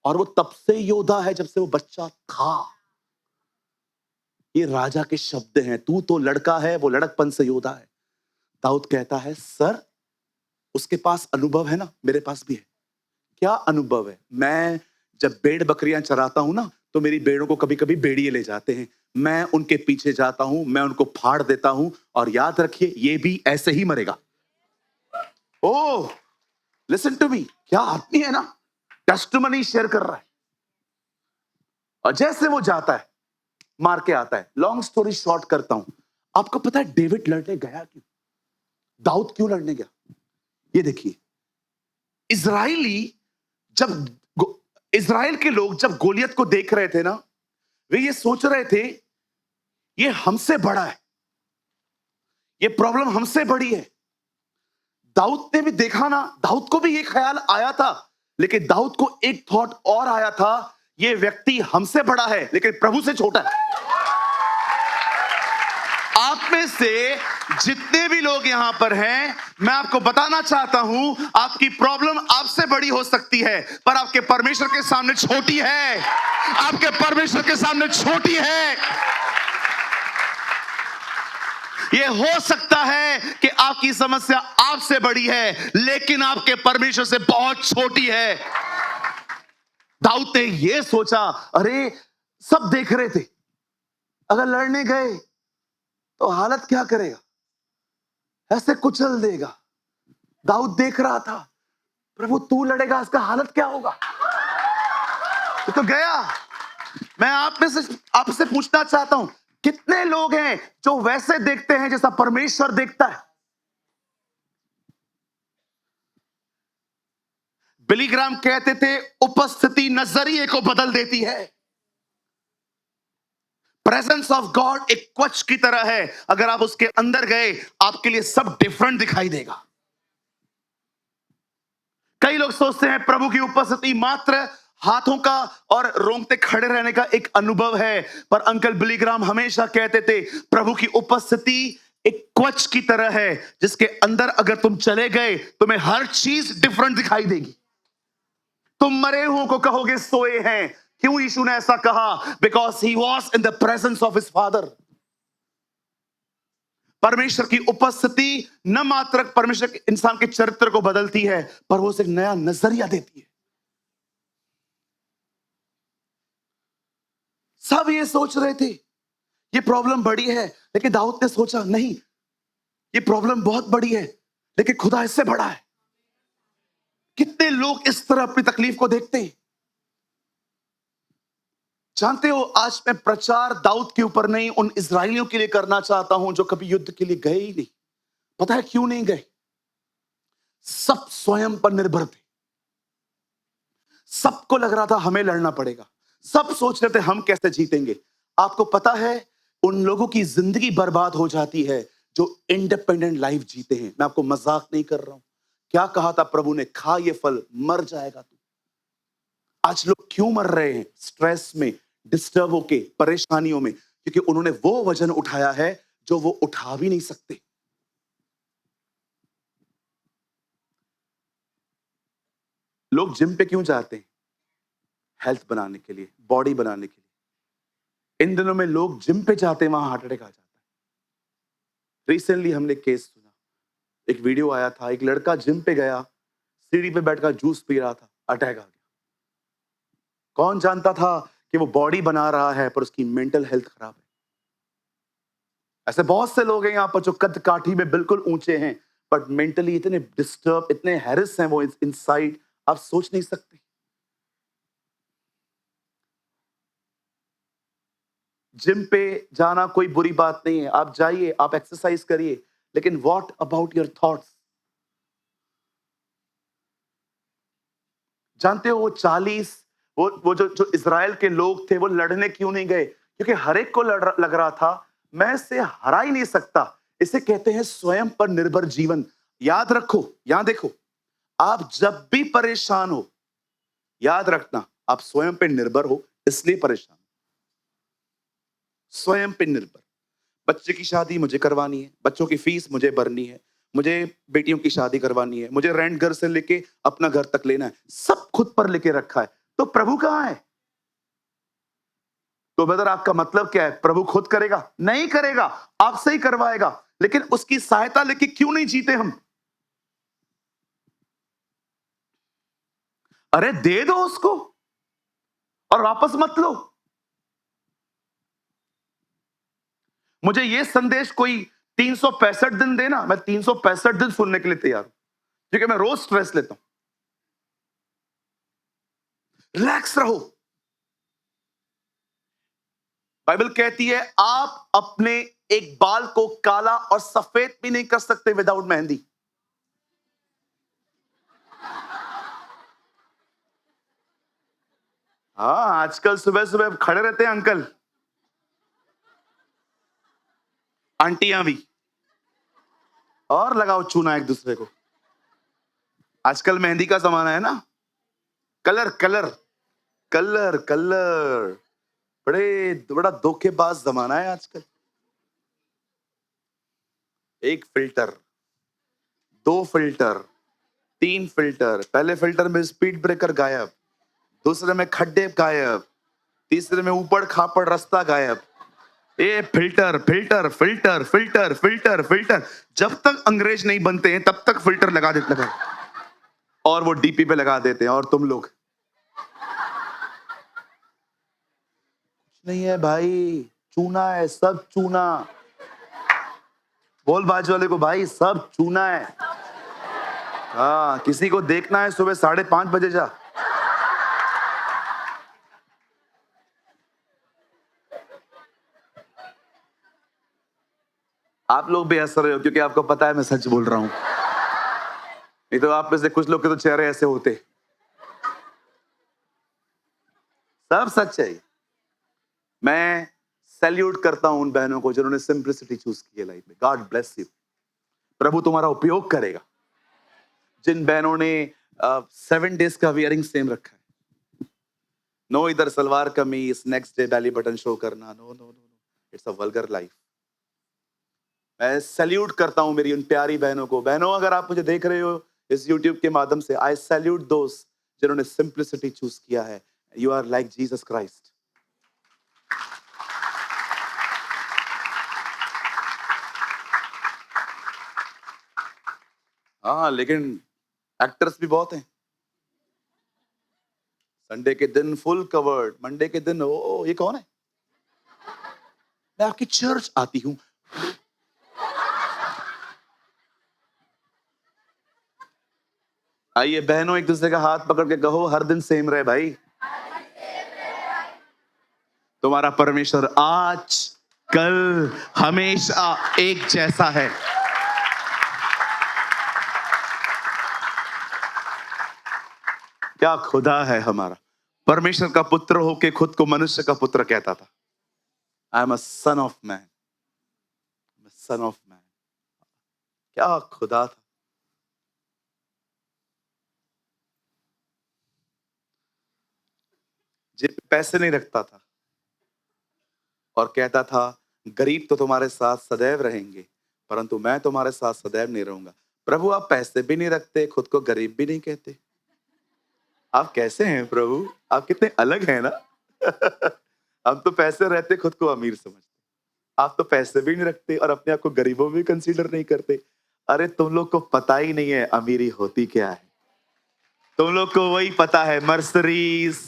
और वो तब से योद्धा है जब से वो बच्चा था। ये राजा के शब्द हैं, तू तो लड़का है, वो लड़कपन से योद्धा है। दाऊद कहता है सर उसके पास अनुभव है ना, मेरे पास भी है। क्या अनुभव है? मैं जब भेड़ बकरियां चराता हूं ना, तो मेरी भेड़ों को कभी कभी भेड़िए ले जाते हैं, मैं उनके पीछे जाता हूं, मैं उनको फाड़ देता हूं, और याद रखिए ये भी ऐसे ही मरेगा। ओह लिसन टू मी, क्या आदमी है ना, टेस्टिमनी शेयर कर रहा है। और जैसे वो जाता है मार के आता है। लॉन्ग स्टोरी शॉर्ट करता हूं, आपको पता है डेविड लड़ने गया क्यों, दाऊद क्यों लड़ने गया? ये देखिए, इजराइल के लोग जब गोलियत को देख रहे थे ना, वे ये सोच रहे थे ये हमसे बड़ा है, ये प्रॉब्लम हमसे बड़ी है। दाऊद ने भी देखा ना, दाऊद को भी ये ख्याल आया था, लेकिन दाऊद को एक थॉट और आया था, ये व्यक्ति हमसे बड़ा है लेकिन प्रभु से छोटा है। आप में से जितने भी लोग यहां पर हैं, मैं आपको बताना चाहता हूं, आपकी प्रॉब्लम आपसे बड़ी हो सकती है पर आपके परमेश्वर के सामने छोटी है। आपके परमेश्वर के सामने छोटी है। यह हो सकता है कि आपकी समस्या आपसे बड़ी है लेकिन आपके परमेश्वर से बहुत छोटी है। दाऊद ने यह सोचा, अरे सब देख रहे थे, अगर लड़ने गए तो हालत क्या करेगा, ऐसे कुचल देगा। दाऊद देख रहा था, प्रभु तू लड़ेगा, इसका हालत क्या होगा। तो गया। मैं आप में से आपसे पूछना चाहता हूं, कितने लोग हैं जो वैसे देखते हैं जैसा परमेश्वर देखता है। बिली ग्राहम कहते थे, उपस्थिति नजरिए को बदल देती है। प्रेजेंस ऑफ गॉड एक क्वच की तरह है, अगर आप उसके अंदर गए आपके लिए सब डिफरेंट दिखाई देगा। कई लोग सोचते हैं प्रभु की उपस्थिति मात्र हाथों का और रोंगटे खड़े रहने का एक अनुभव है, पर अंकल बिली ग्राहम हमेशा कहते थे प्रभु की उपस्थिति एक क्वच की तरह है, जिसके अंदर अगर तुम चले गए तुम्हें हर चीज डिफरेंट दिखाई देगी। तुम मरे हुओं को कहोगे सोए हैं। क्यों यीशु ने ऐसा कहा? Because he was in the presence of his father. परमेश्वर की उपस्थिति न मात्र परमेश्वर के इंसान के चरित्र को बदलती है, पर वो उसे एक नया नजरिया देती है। सब ये सोच रहे थे ये प्रॉब्लम बड़ी है, लेकिन दाऊद ने सोचा नहीं, ये प्रॉब्लम बहुत बड़ी है लेकिन खुदा इससे बड़ा है। कितने लोग इस तरह अपनी तकलीफ को देखते हैं। जानते हो, आज मैं प्रचार दाऊद के ऊपर नहीं, उन इजरायलियों के लिए करना चाहता हूं जो कभी युद्ध के लिए गए ही नहीं। पता है क्यों नहीं गए? सब स्वयं पर निर्भर थे। सबको लग रहा था हमें लड़ना पड़ेगा। सब सोच रहे थे हम कैसे जीतेंगे। आपको पता है उन लोगों की जिंदगी बर्बाद हो जाती है जो इंडिपेंडेंट लाइफ जीते हैं। मैं आपको मजाक नहीं कर रहा हूं। क्या कहा था प्रभु ने? खा ये फल, मर जाएगा तू। आज लोग क्यों मर रहे हैं? स्ट्रेस में, डिस्टर्ब होके, परेशानियों में, क्योंकि उन्होंने वो वजन उठाया है जो वो उठा भी नहीं सकते। लोग जिम पे क्यों जाते हैं? हेल्थ बनाने के लिए, बॉडी बनाने के लिए। इन दिनों में लोग जिम पे जाते हैं, वहां हार्ट अटैक आ जाता है। रिसेंटली हमने केस सुना, एक वीडियो आया था, एक लड़का जिम पे गया, सीढ़ी पे बैठकर जूस पी रहा था, अटैक आ गया। कौन जानता था कि वो बॉडी बना रहा है पर उसकी मेंटल हेल्थ खराब है। ऐसे बहुत से लोग हैं यहां पर जो कद काठी में बिल्कुल ऊंचे हैं, बट मेंटली इतने डिस्टर्ब, इतने हैरिस हैं वो इनसाइड, आप सोच नहीं सकते। जिम पे जाना कोई बुरी बात नहीं है, आप जाइए, आप एक्सरसाइज करिए, लेकिन व्हाट अबाउट योर थॉट्स? जानते हो वो 40 वो जो इजराइल के लोग थे वो लड़ने क्यों नहीं गए? क्योंकि हर एक को लग रहा था मैं इसे हरा ही नहीं सकता। इसे कहते हैं स्वयं पर निर्भर जीवन। याद रखो, यहां देखो, आप जब भी परेशान हो, याद रखना आप स्वयं पे निर्भर हो, इसलिए परेशान। स्वयं पे निर्भर। बच्चे की शादी मुझे करवानी है, बच्चों की फीस मुझे भरनी है, मुझे बेटियों की शादी करवानी है, मुझे रेंट घर से लेके अपना घर तक लेना है, सब खुद पर लेके रखा है। तो प्रभु कहां है? तो ब्रदर आपका मतलब क्या है? प्रभु खुद करेगा? नहीं करेगा, आपसे ही करवाएगा। लेकिन उसकी सहायता लेके क्यों नहीं जीते हम? अरे दे दो उसको और वापस मत लो। मुझे ये संदेश कोई 365 दिन देना, मैं 365 दिन सुनने के लिए तैयार हूं, क्योंकि मैं रोज स्ट्रेस लेता हूं। रिलैक्स रहो। बाइबल कहती है आप अपने एक बाल को काला और सफेद भी नहीं कर सकते विदाउट मेहंदी। हाँ, आजकल सुबह सुबह खड़े रहते हैं अंकल, आंटियां भी, और लगाओ चूना एक दूसरे को। आजकल मेहंदी का जमाना है ना, कलर कलर कलर कलर, बड़ा धोखेबाज जमाना है आजकल। एक फिल्टर, 2 फिल्टर, 3 फिल्टर। पहले फिल्टर में स्पीड ब्रेकर गायब, दूसरे में खड्डे गायब, तीसरे में ऊपर खापड़ रास्ता गायब। ये filter filter filter filter filter filter, जब तक अंग्रेज नहीं बनते हैं तब तक फिल्टर लगा देते हैं, और वो डीपी पे लगा देते हैं। और तुम लोग नहीं है भाई, चूना है, सब चूना। बोल बाजू वाले को, भाई सब चूना है। हाँ, किसी को देखना है सुबह 5:30 बजे जा। आप लोग भी हंस रहे हो क्योंकि आपको पता है मैं सच बोल रहा हूं, नहीं तो आप में से कुछ लोग के तो चेहरे ऐसे होते। सब सच है। मैं सैल्यूट करता हूं उन बहनों को जिन्होंने सिंप्लिसिटी चूज की है लाइफ में। गॉड ब्लेस यू, प्रभु तुम्हारा उपयोग करेगा। जिन बहनों ने 7 डेज का वियरिंग सेम रखा है, नो इधर salwar kameez, next day belly button show करना, no no no, it's a vulgar life. मैं सैल्यूट करता हूं मेरी उन प्यारी बहनों को। बहनों, अगर आप मुझे देख रहे हो इस यूट्यूब के माध्यम से, आई सैल्यूट दोस्त जिन्होंने सिंप्लिसिटी चूज किया है। You are like Jesus Christ. हाँ, लेकिन एक्टर्स भी बहुत हैं। संडे के दिन फुल कवर्ड, मंडे के दिन ओ ये कौन है? मैं आपकी चर्च आती हूं। आइए बहनों, एक दूसरे का हाथ पकड़ के कहो, हर दिन सेम रहे भाई। तुम्हारा परमेश्वर आज, कल, हमेशा एक जैसा है। क्या खुदा है हमारा। परमेश्वर का पुत्र होके खुद को मनुष्य का पुत्र कहता था। I am a son of man, son of man. क्या खुदा था। जेब में पैसे नहीं रखता था और कहता था गरीब तो तुम्हारे साथ सदैव रहेंगे, परंतु मैं तुम्हारे साथ सदैव नहीं रहूंगा। प्रभु, आप पैसे भी नहीं रखते, खुद को गरीब भी नहीं कहते। आप कैसे हैं प्रभु? आप कितने अलग हैं ना। हम तो पैसे रहते खुद को अमीर समझते, आप तो पैसे भी नहीं रखते और अपने आप को गरीबों भी कंसीडर नहीं करते। अरे तुम लोग को पता ही नहीं है अमीरी होती क्या है। तुम लोग को वही पता है, मर्सरीज।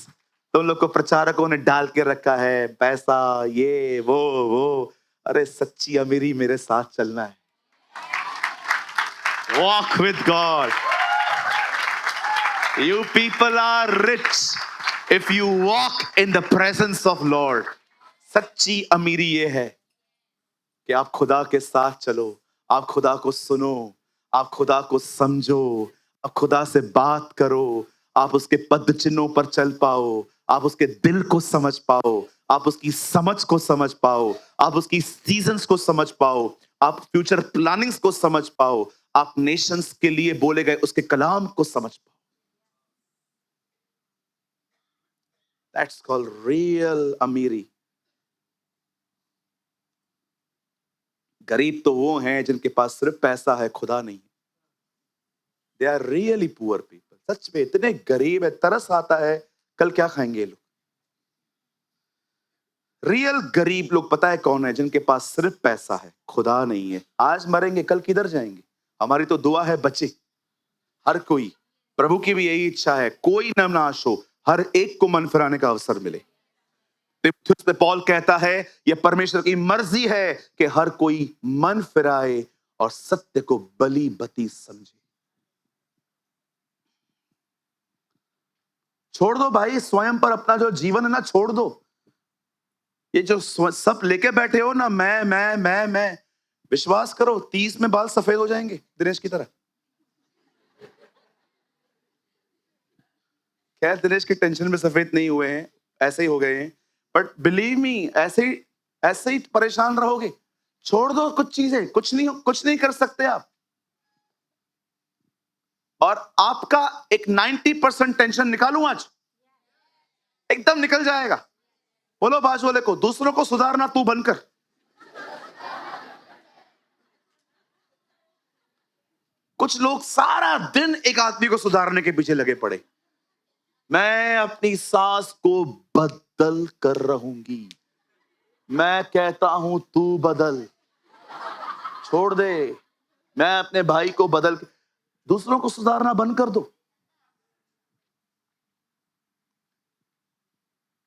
तुम लोग को प्रचारकों ने डाल के रखा है, पैसा ये वो। अरे सच्ची अमीरी मेरे साथ चलना है। Walk with God. You people are rich if you walk in the presence of Lord. सच्ची अमीरी ये है कि आप खुदा के साथ चलो, आप खुदा को सुनो, आप खुदा को समझो, आप खुदा से बात करो, आप उसके पद चिन्हों पर चल पाओ, आप उसके दिल को समझ पाओ, आप उसकी समझ को समझ पाओ, आप उसकी सीजन्स को समझ पाओ, आप फ्यूचर प्लानिंग्स को समझ पाओ, आप नेशंस के लिए बोले गए उसके कलाम को समझ पाओ। That's called real अमीरी। गरीब तो वो हैं जिनके पास सिर्फ पैसा है, खुदा नहीं। They are really poor people। सच में इतने गरीब है, तरस आता है कल क्या खाएंगे लोग। रियल गरीब लोग पता है कौन है? जिनके पास सिर्फ पैसा है, खुदा नहीं है। आज मरेंगे कल किधर जाएंगे? हमारी तो दुआ है बचे हर कोई। प्रभु की भी यही इच्छा है, कोई न नाश हो, हर एक को मन फिराने का अवसर मिले। तीमुथियुस में पौल कहता है यह परमेश्वर की मर्जी है कि हर कोई मन फिराए और सत्य को बली बती समझे। छोड़ दो भाई, स्वयं पर अपना जो जीवन है ना छोड़ दो। ये जो सब लेके बैठे हो ना, मैं विश्वास करो 30 में बाल सफेद हो जाएंगे दिनेश की तरह। खैर दिनेश की टेंशन में सफेद नहीं हुए हैं, ऐसे ही हो गए हैं, बट बिलीव मी ऐसे ही परेशान रहोगे। छोड़ दो कुछ चीजें, कुछ नहीं कर सकते आप। और आपका एक 90% टेंशन निकालूं आज, एकदम निकल जाएगा। बोलो बाजू वाले को, दूसरों को सुधारना तू बनकर। कुछ लोग सारा दिन एक आदमी को सुधारने के पीछे लगे पड़े। मैं अपनी सास को बदल कर रहूंगी, मैं कहता हूं तू बदल, छोड़ दे। मैं अपने भाई को बदल, दूसरों को सुधारना बंद कर दो।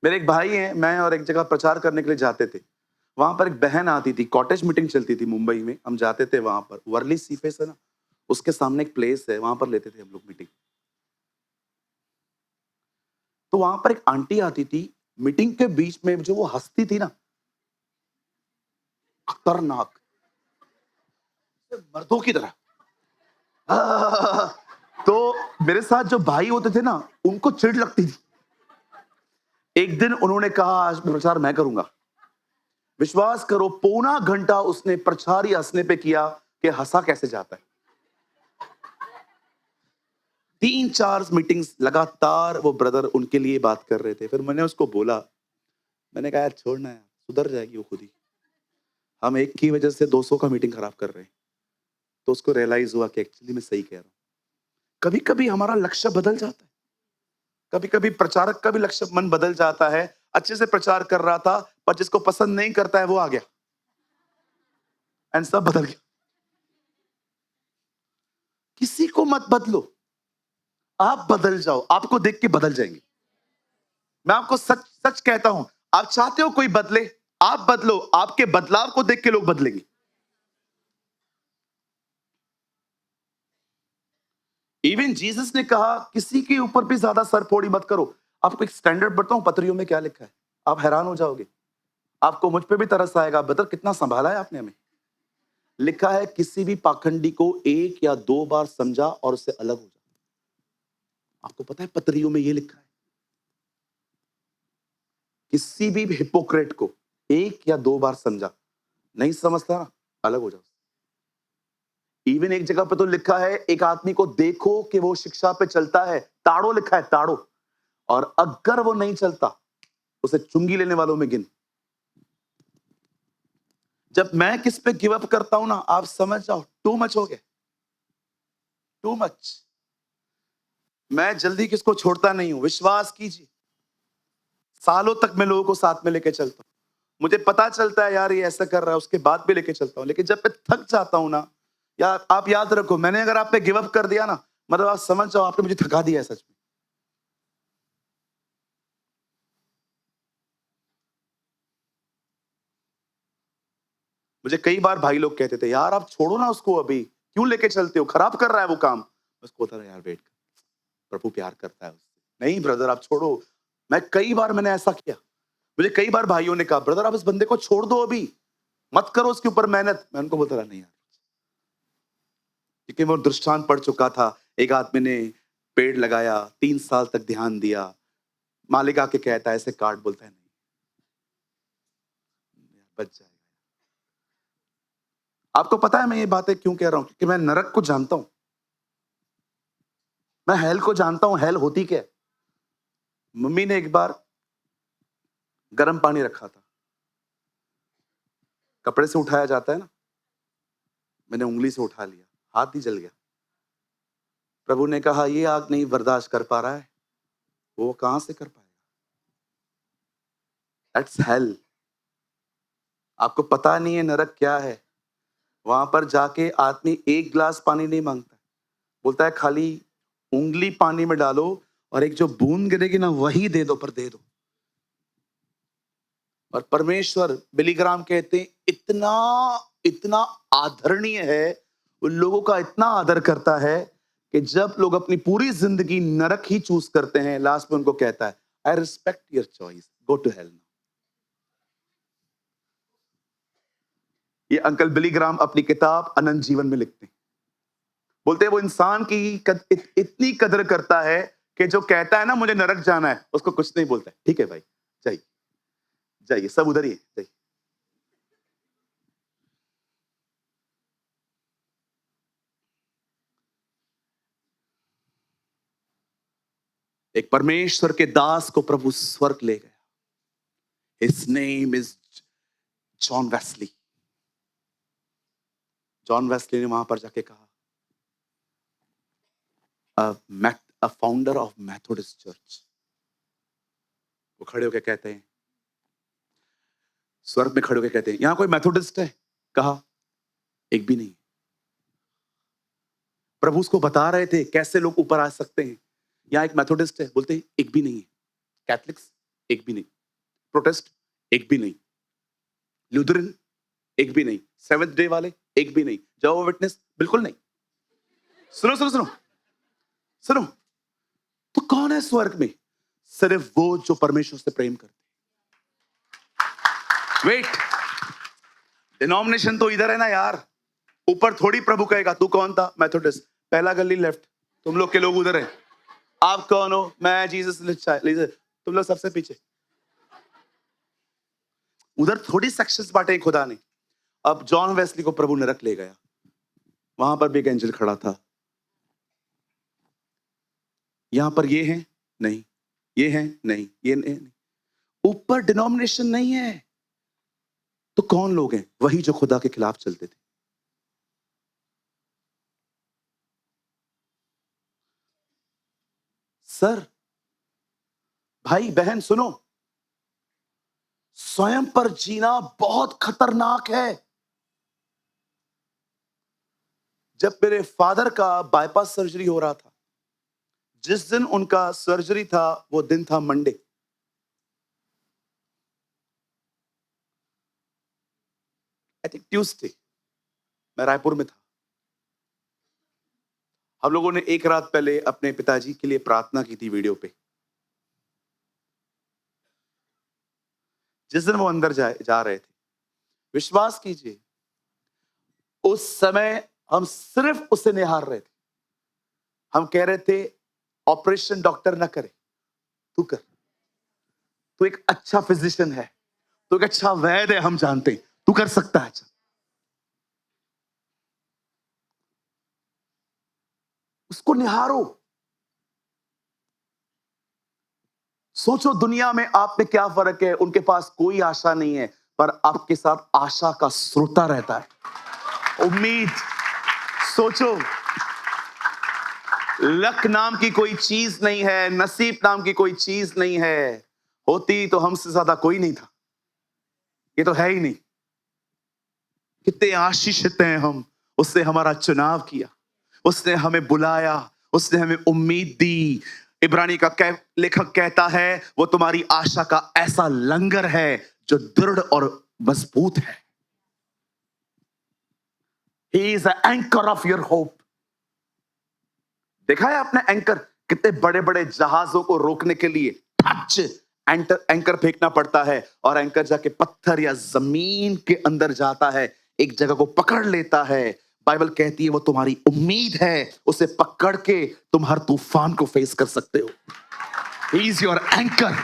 मेरे एक भाई हैं, मैं और एक जगह प्रचार करने के लिए जाते थे। वहां पर एक बहन आती थी, कॉटेज मीटिंग चलती थी मुंबई में। हम जाते थे वहां पर, वर्ली सीफेस है ना, उसके सामने एक प्लेस है, वहां पर लेते थे हम लोग मीटिंग। तो वहां पर एक आंटी आती थी, मीटिंग के बीच में जो वो हंसती थी ना, खतरनाक, मर्दों की तरह। तो मेरे साथ जो भाई होते थे ना, उनको चिढ़ लगती थी। एक दिन उन्होंने कहा आज प्रचार मैं करूंगा। विश्वास करो, पौना घंटा उसने प्रचार हंसने पे किया कि हंसा कैसे जाता है। 3-4 मीटिंग्स लगातार वो ब्रदर उनके लिए बात कर रहे थे। फिर मैंने उसको बोला, मैंने कहा यार छोड़ना है, सुधर जाएगी वो खुद ही। हम एक की वजह से 200 का मीटिंग खराब कर रहे हैं। तो उसको रियलाइज हुआ कि एक्चुअली मैं सही कह रहा हूं। कभी कभी हमारा लक्ष्य बदल जाता है। कभी कभी प्रचारक का भी लक्ष्य मन बदल जाता है। अच्छे से प्रचार कर रहा था, पर जिसको पसंद नहीं करता है वो आ गया, एंड सब बदल गया। किसी को मत बदलो, आप बदल जाओ, आपको देख के बदल जाएंगे। मैं आपको सच सच कहता हूं, आप चाहते हो कोई बदले, आप बदलो, आपके बदलाव को देख के लोग बदलेंगे। इवन जीसस ने कहा किसी के ऊपर भी ज्यादा सरफोड़ी मत करो। आपको एक स्टैंडर्ड बताऊं, पत्रियों में क्या लिखा है, आप हैरान हो जाओगे। आपको मुझ पे भी तरस आएगा, बदर कितना संभाला है आपने हमें। लिखा है किसी भी पाखंडी को 1 या 2 बार समझा और उससे अलग हो जा। आपको पता है पत्रियों में ये लिखा है, किसी भी हिपोक्रेट को 1 या 2 बार समझा, नहीं समझता ना, अलग हो जाओ। इवन एक जगह पे तो लिखा है, एक आदमी को देखो कि वो शिक्षा पे चलता है, ताड़ो लिखा है, ताड़ो, और अगर वो नहीं चलता उसे चुंगी लेने वालों में गिन। जब मैं किस पे गिव अप करता हूं ना, आप समझ जाओ टू मच हो गया, टू मच। मैं जल्दी किसको छोड़ता नहीं हूं, विश्वास कीजिए। सालों तक मैं लोगों को साथ में लेके चलता हूं। मुझे पता चलता है यार ये ऐसा कर रहा है, उसके बाद भी लेके चलता हूं। लेकिन जब मैं थक जाता हूं ना, यार आप याद रखो, मैंने अगर आप पे गिव अप कर दिया ना, मतलब आप समझ जाओ आपने मुझे थका दिया है सच में। मुझे कई बार भाई लोग कहते थे यार आप छोड़ो ना उसको, अभी क्यों लेके चलते हो, खराब कर रहा है वो काम। उसको होता था यार वेट कर, प्रभु प्यार करता है उससे। नहीं ब्रदर आप छोड़ो। कई बार मैंने ऐसा किया। मुझे कई बार भाइयों ने कहा ब्रदर आप इस बंदे को छोड़ दो, अभी मत करो उसके ऊपर मेहनत। मैं उनको बोलता था नहीं यार, क्योंकि वो दृष्टांत पढ़ चुका था। एक आदमी ने पेड़ लगाया, 3 साल तक ध्यान दिया, मालिक आके कहता है ऐसे काट, बोलता है नहीं बच जाएगा। आपको पता है मैं ये बातें क्यों कह रहा हूं, क्योंकि मैं नरक को जानता हूं, मैं हेल को जानता हूं, हेल होती क्या है। मम्मी ने एक बार गर्म पानी रखा था, कपड़े से उठाया जाता है ना, मैंने उंगली से उठा लिया, हाथ ही जल गया। प्रभु ने कहा ये आग नहीं बर्दाश्त कर पा रहा है, वो कहां से कर पाएगा। That's hello. आपको पता नहीं है नरक क्या है। वहां पर जाके आदमी 1 गिलास पानी नहीं मांगता, बोलता है खाली उंगली पानी में डालो और एक जो बूंद गिरेगी ना वही दे दो, पर दे दो। और परमेश्वर, बिलीग्राम कहते हैं, इतना इतना आदरणीय है, उन लोगों का इतना आदर करता है कि जब लोग अपनी पूरी जिंदगी नरक ही चूज करते हैं, लास्ट में उनको कहता है I respect your choice, go to hell. ये अंकल बिलीग्राम अपनी किताब अनंत जीवन में लिखते हैं। बोलते हैं वो इंसान की इतनी कदर करता है कि जो कहता है ना मुझे नरक जाना है, उसको कुछ नहीं बोलता है, ठीक है भाई जाइए जाइए, सब उधर ही है, जाइए। एक परमेश्वर के दास को प्रभु स्वर्ग ले गया. His name is John Wesley. John Wesley ने वहां पर जाके कहा, a founder of Methodist Church. वो खड़े होके कहते हैं, स्वर्ग में खड़े होके कहते हैं, यहां कोई मेथोडिस्ट है? कहा, एक भी नहीं. प्रभु उसको बता रहे थे कैसे लोग ऊपर आ सकते हैं. यहां एक मेथोडिस्ट है? बोलते हैं एक भी नहीं है. कैथलिक्स? एक भी नहीं. प्रोटेस्ट? एक भी नहीं. लूथरन? एक भी नहीं. सेवेंथ डे वाले? एक भी नहीं. जेहोवा विटनेस? बिल्कुल नहीं. सुनो सुनो सुनो सुनो. तो कौन है स्वर्ग में? सिर्फ वो जो परमेश्वर से प्रेम करते. वेट, डिनोमिनेशन तो इधर है ना यार. ऊपर थोड़ी प्रभु कहेगा तू कौन था? मेथोडिस्ट. पहला गली लेफ्ट. तुम लोग के लोग उधर हैं. आप कौन हो? मैं जीसस. तुम लोग सबसे पीछे. उधर थोड़ी सेक्शंस बांटे खुदा ने. अब जॉन वेस्ली को प्रभु नरक ले गया. वहां पर भी एक एंजल खड़ा था. यहां पर ये है नहीं, ये है नहीं, ये नहीं. ऊपर डिनोमिनेशन नहीं है. तो कौन लोग हैं? वही जो खुदा के खिलाफ चलते थे. सर, भाई बहन सुनो, स्वयं पर जीना बहुत खतरनाक है. जब मेरे फादर का बाईपास सर्जरी हो रहा था, जिस दिन उनका सर्जरी था वो दिन था मंडे. I think Tuesday. मैं रायपुर में था. हम लोगों ने एक रात पहले अपने पिताजी के लिए प्रार्थना की थी वीडियो पे. जिस दिन वो अंदर जा रहे थे, विश्वास कीजिए उस समय हम सिर्फ उसे निहार रहे थे. हम कह रहे थे ऑपरेशन डॉक्टर ना करे, तू कर. तू एक अच्छा फिजिशियन है, तू एक अच्छा वैद्य है, हम जानते हैं तू कर सकता है. उसको निहारो. सोचो दुनिया में आप में क्या फर्क है. उनके पास कोई आशा नहीं है, पर आपके साथ आशा का स्रोता रहता है, उम्मीद. सोचो, लक नाम की कोई चीज नहीं है, नसीब नाम की कोई चीज नहीं है. होती तो हमसे ज्यादा कोई नहीं था. ये तो है ही नहीं. कितने आशीषित हैं हम. उसने हमारा चुनाव किया, उसने हमें बुलाया, उसने हमें उम्मीद दी. इब्रानी का लेखक कहता है वो तुम्हारी आशा का ऐसा लंगर है जो दृढ़ और मजबूत है. He is the anchor of your hope. देखा है आपने एंकर? कितने बड़े बड़े जहाजों को रोकने के लिए एंकर फेंकना पड़ता है, और एंकर जाके पत्थर या जमीन के अंदर जाता है, एक जगह को पकड़ लेता है. बाइबल कहती है वो तुम्हारी उम्मीद है. उसे पकड़ के तुम हर तूफान को फेस कर सकते हो. He is your anchor.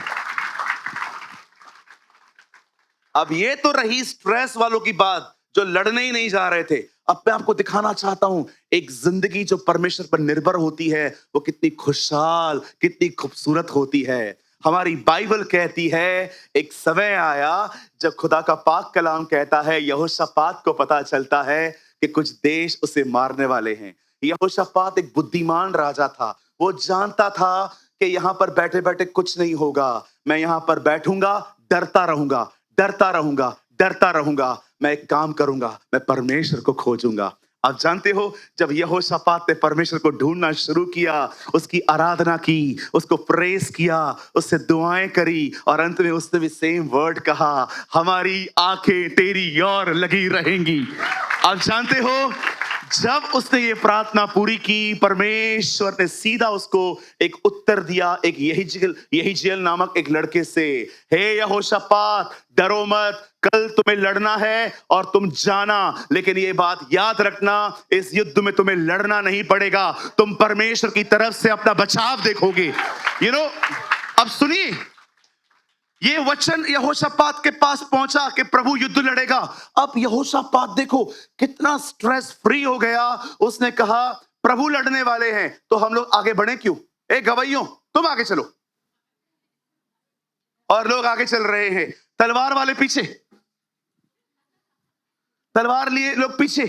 अब ये तो रही स्ट्रेस वालों की बात जो लड़ने ही नहीं जा रहे थे. अब मैं आपको दिखाना चाहता हूं एक जिंदगी जो परमेश्वर पर निर्भर होती है वो कितनी खुशहाल, कितनी खूबसूरत होती है. हमारी बाइबल कहती है एक समय आया जब खुदा का पाक कलाम कहता है यहोशापात को पता चलता है कि कुछ देश उसे मारने वाले हैं. यहोशापात एक बुद्धिमान राजा था. वो जानता था कि यहां पर बैठे बैठे कुछ नहीं होगा. मैं यहां पर बैठूंगा, डरता रहूंगा, डरता रहूंगा, डरता रहूंगा. मैं एक काम करूंगा, मैं परमेश्वर को खोजूंगा. आप जानते हो जब यहोशापात ने परमेश्वर को ढूंढना शुरू किया, उसकी आराधना की, उसको प्रेस किया, उससे दुआएं करी, और अंत में उसने भी सेम वर्ड कहा, हमारी आंखें तेरी ओर लगी रहेंगी. आप जानते हो जब उसने ये प्रार्थना पूरी की, परमेश्वर ने सीधा उसको एक उत्तर दिया एक यहीजेल नामक एक लड़के से. हे यहोशापात, डरो मत, कल तुम्हें लड़ना है और तुम जाना, लेकिन ये बात याद रखना, इस युद्ध में तुम्हें लड़ना नहीं पड़ेगा, तुम परमेश्वर की तरफ से अपना बचाव देखोगे. अब सुनिए, ये वचन यहोशापात के पास पहुंचा कि प्रभु युद्ध लड़ेगा. अब यहोशापात देखो कितना स्ट्रेस फ्री हो गया. उसने कहा प्रभु लड़ने वाले हैं तो हम लोग आगे बढ़े क्यों? ए गवाइयों, तुम आगे चलो। और लोग आगे चल रहे हैं, तलवार वाले पीछे, तलवार लिए लोग पीछे,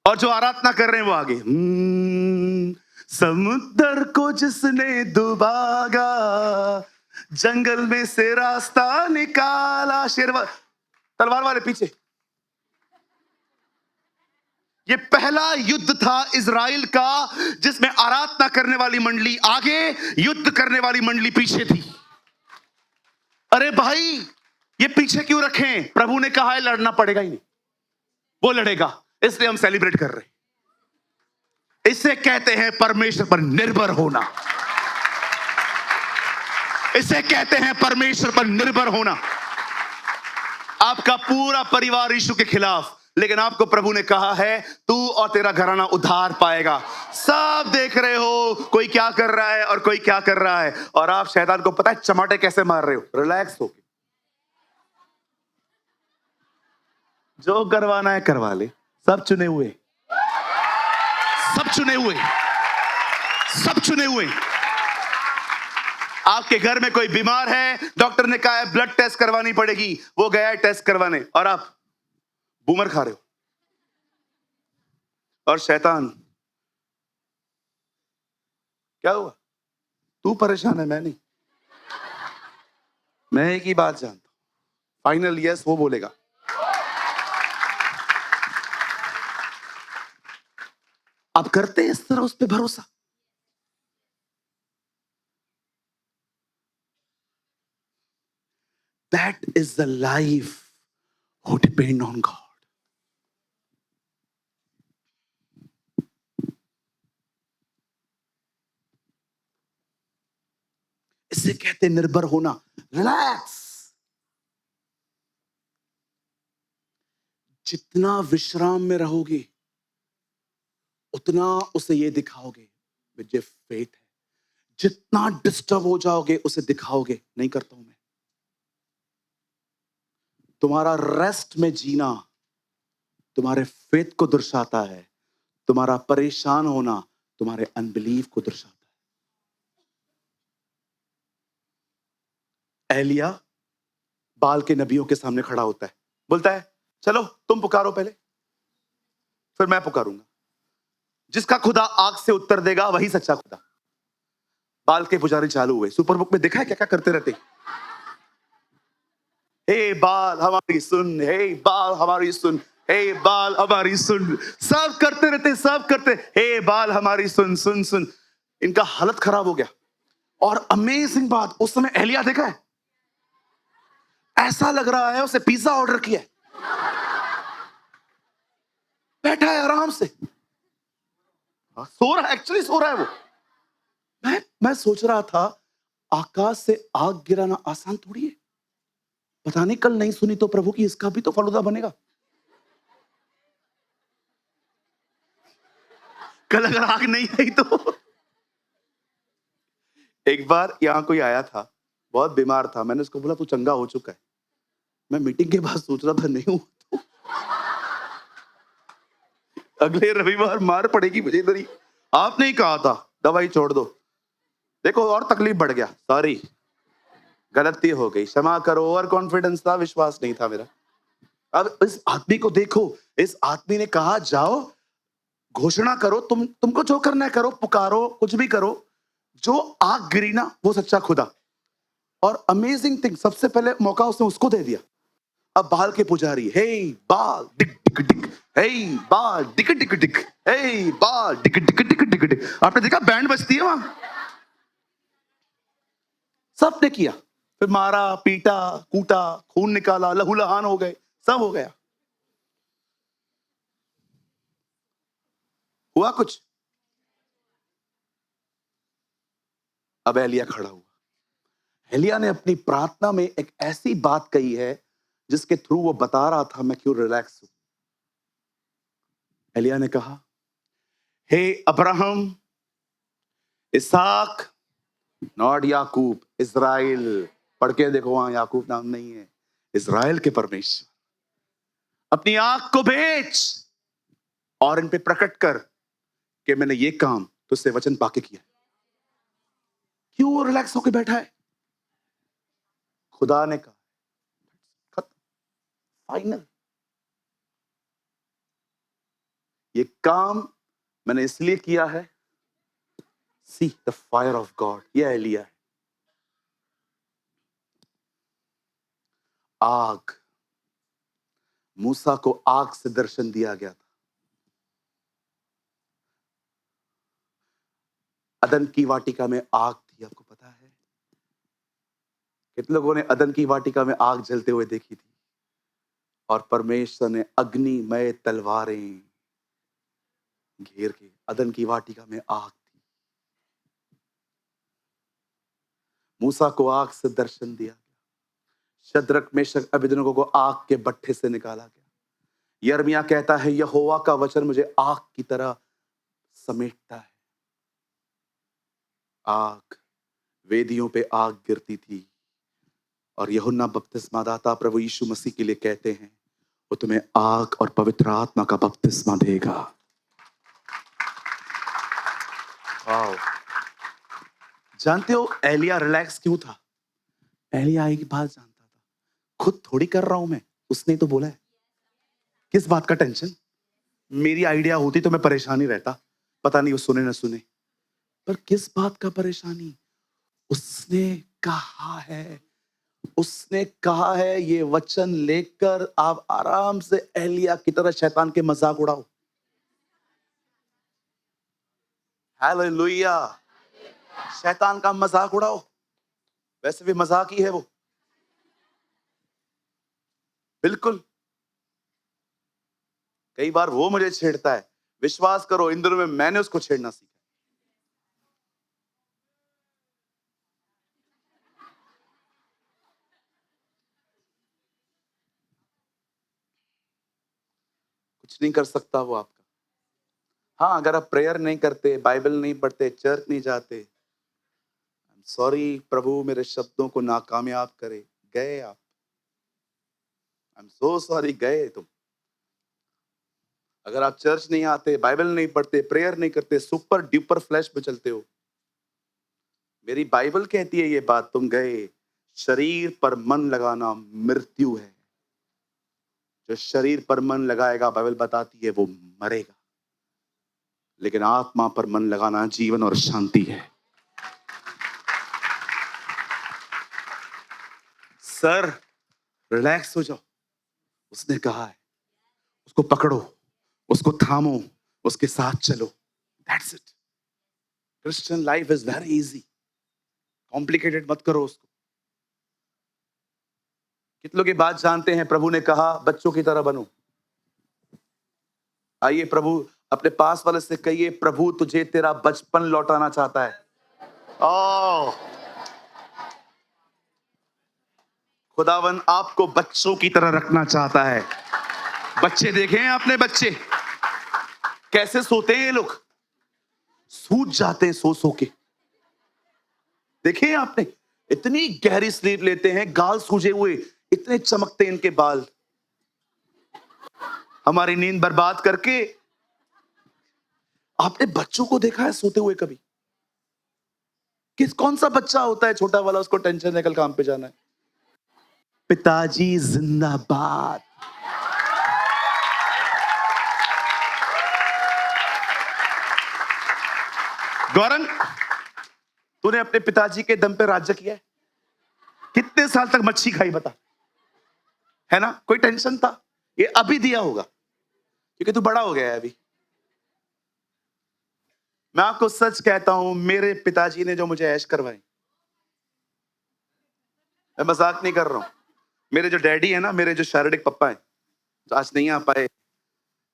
और जो आराधना कर रहे हैं वो आगे। समुद्र को जिसने डुबागा, जंगल में से रास्ता निकाला, तलवार वाले पीछे। ये पहला युद्ध था इजराइल का, जिसमें आराधना करने वाली मंडली आगे, युद्ध करने वाली मंडली पीछे थी। अरे भाई, ये पीछे क्यों रखें? प्रभु ने कहा है लड़ना पड़ेगा ही नहीं, वो लड़ेगा, इसलिए हम सेलिब्रेट कर रहे हैं। इसे कहते हैं परमेश्वर पर निर्भर होना। इसे कहते हैं परमेश्वर पर निर्भर होना। आपका पूरा परिवार यीशु के खिलाफ, लेकिन आपको प्रभु ने कहा है तू और तेरा घराना उद्धार पाएगा। सब देख रहे हो कोई क्या कर रहा है और कोई क्या कर रहा है, और आप शैतान को पता है चमाटे कैसे मार रहे हो, रिलैक्स होके। जो करवाना है करवा ले, सब चुने हुए, सब चुने हुए, सब चुने हुए। आपके घर में कोई बीमार है, डॉक्टर ने कहा है ब्लड टेस्ट करवानी पड़ेगी, वो गया है टेस्ट करवाने, और आप बूमर खा रहे हो। और शैतान, क्या हुआ? तू परेशान है, मैं नहीं। मैं एक ही बात जानता हूं, फाइनल यस वो बोलेगा। आप करते हैं इस तरह उस पर भरोसा? That is the life who depend on God. इसे कहते निर्भर होना, रिलैक्स। जितना विश्राम में रहोगे उतना उसे ये दिखाओगे मुझे फेथ है। जितना डिस्टर्ब हो जाओगे उसे दिखाओगे नहीं करता हूं मैं। तुम्हारा रेस्ट में जीना तुम्हारे फेथ को दर्शाता है, तुम्हारा परेशान होना तुम्हारे अनबिलीव को दर्शाता है। एलिया बाल के नबियों के सामने खड़ा होता है, बोलता है चलो तुम पुकारो पहले, फिर मैं पुकारूंगा। जिसका खुदा आग से उत्तर देगा वही सच्चा खुदा। बाल के पुजारी चालू हुए। सुपर बुक में देखा है क्या क्या करते रहते। हे बाल हमारी सुन, हे बाल हमारी सुन, हे बाल हमारी सुन, सब करते रहते, सब करते, हे बाल हमारी सुन सुन सुन। इनका हालत खराब हो गया। और अमेजिंग बात, उस समय एलिया देखा है, ऐसा लग रहा है उसे पिज्जा ऑर्डर किया है, बैठा है आराम से, सो रहा है, एक्चुअली सो रहा है वो। मैं सोच रहा था आकाश से आग गिराना आसान थोड़ी है। पता नहीं कल नहीं सुनी तो प्रभु की इसका भी तो फलूदा बनेगा। कल अगर आग नहीं आई तो। एक बार यहां कोई आया था, बहुत बीमार था, मैंने उसको बोला तू चंगा हो चुका है। मैं मीटिंग के बाद सोच रहा था नहीं हूं तो अगले रविवार मार पड़ेगी मुझे इधर ही। आपने ही कहा था दवाई छोड़ दो, देखो और तकलीफ बढ़ गया, सॉरी गलती हो गई, क्षमा करो। ओवर कॉन्फिडेंस था, विश्वास नहीं था मेरा। अब इस आदमी को देखो, इस आदमी ने कहा जाओ घोषणा करो, तुमको जो करना है करो, पुकारो, कुछ भी करो, जो आग गिरी ना वो सच्चा खुदा। और अमेजिंग थिंग, सबसे पहले मौका उसने उसको दे दिया। अब बाल के पुजारी, हे बाल डिक डिक डिक, हे बाल डिक डिक डिक, हे बाल Dick Dick Dick Dick Dick. आपने देखा बैंड बजती है वहां, सबने किया, फिर मारा पीटा कूटा, खून निकाला, लहूलुहान हो गए, सब हो गया। हुआ कुछ? अब एलिया खड़ा हुआ। एलिया ने अपनी प्रार्थना में एक ऐसी बात कही है जिसके थ्रू वो बता रहा था मैं क्यों रिलैक्स हूं। एलिया ने कहा, हे अब्राहम, इसहाक, नॉट याकूब, इज़राइल। पढ़ के देखो वहां याकूब नाम नहीं है, इज़राइल के परमेश्वर, अपनी आंख को भेज और इन पे प्रकट कर कि मैंने ये काम तुझसे वचन पाके किया। क्यों रिलैक्स होके बैठा है? खुदा ने कहा, खत्म, फाइनल। ये काम मैंने इसलिए किया है, see the fire of God. ये एलिया है। आग, मूसा को आग से दर्शन दिया गया था। अदन की वाटिका में आग थी, आपको पता है? कितने लोगों ने अदन की वाटिका में आग जलते हुए देखी थी? और परमेश्वर ने अग्निमय तलवारें घेर के, अदन की वाटिका में आग थी। मूसा को आग से दर्शन दिया गया। शद्रक मेशक अबेदनगो को आग के भट्ठे से निकाला गया। यिर्मयाह कहता है, यहोवा का वचन मुझे आग की तरह समेटता है। आग, वेदियों पे आग गिरती थी। और यूहन्ना बपतिस्मादाता प्रभु यीशु मसीह के लिए कहते हैं, वो तुम्हें आग और पवित्र आत्मा का बपतिस्मा देगा। वाओ। जानते हो एलिया रिलैक्स क्यों था? एलिया एक बात जानता था, खुद थोड़ी कर रहा हूं मैं, उसने तो बोला है। किस बात का टेंशन? मेरी आइडिया होती तो मैं परेशानी रहता, पता नहीं वो सुने ना सुने। पर किस बात का परेशानी? उसने कहा है, उसने कहा है, ये वचन लेकर आप आराम से एलिया की तरह शैतान के मजाक उड़ाओ। हालेलुया। शैतान का मजाक उड़ाओ, वैसे भी मजाक ही है वो। बिल्कुल। कई बार वो मुझे छेड़ता है, विश्वास करो इन दिनों में मैंने उसको छेड़ना सीखा। कुछ नहीं कर सकता वो आपका। हाँ, अगर आप प्रेयर नहीं करते, बाइबल नहीं पढ़ते, चर्च नहीं जाते, सॉरी प्रभु मेरे शब्दों को नाकामयाब करे, गए आप। आई एम सो सॉरी, गए तुम। अगर आप चर्च नहीं आते, बाइबल नहीं पढ़ते, प्रेयर नहीं करते, सुपर ड्यूपर फ्लैश में चलते हो, मेरी बाइबल कहती है ये बात, तुम गए। शरीर पर मन लगाना मृत्यु है। जो शरीर पर मन लगाएगा, बाइबल बताती है, वो मरेगा। लेकिन आत्मा पर मन लगाना जीवन और शांति है। सर रिलैक्स हो जाओ, उसने कहा है। उसको पकड़ो, उसको थामो, उसके साथ चलो। That's it. Christian life is very easy. Complicated मत करो उसको। कितने लोग ये बात जानते हैं, प्रभु ने कहा बच्चों की तरह बनो। आइए प्रभु, अपने पास वाले से कहिए, प्रभु तुझे तेरा बचपन लौटाना चाहता है। ओह, खुदावन आपको बच्चों की तरह रखना चाहता है। बच्चे देखे हैं आपने? बच्चे कैसे सोते हैं? ये लोग सूझ जाते हैं सो सो के। देखे हैं आपने? इतनी गहरी स्लीप लेते हैं, गाल सूजे हुए, इतने चमकते इनके बाल, हमारी नींद बर्बाद करके। आपने बच्चों को देखा है सोते हुए कभी? कौन सा बच्चा होता है छोटा वाला, उसको टेंशन है कल काम पे जाना है? पिताजी जिंदाबाद। गौरंग, तूने अपने पिताजी के दम पे राज्य किया है? कितने साल तक मच्छी खाई बता? है ना? कोई टेंशन था? ये अभी दिया होगा, क्योंकि तू बड़ा हो गया है अभी। मैं आपको सच कहता हूं, मेरे पिताजी ने जो मुझे ऐश करवाई, मैं मजाक नहीं कर रहा हूं। मेरे जो डैडी है ना, मेरे जो शारीरिक पप्पा है, जो आज नहीं आ पाए,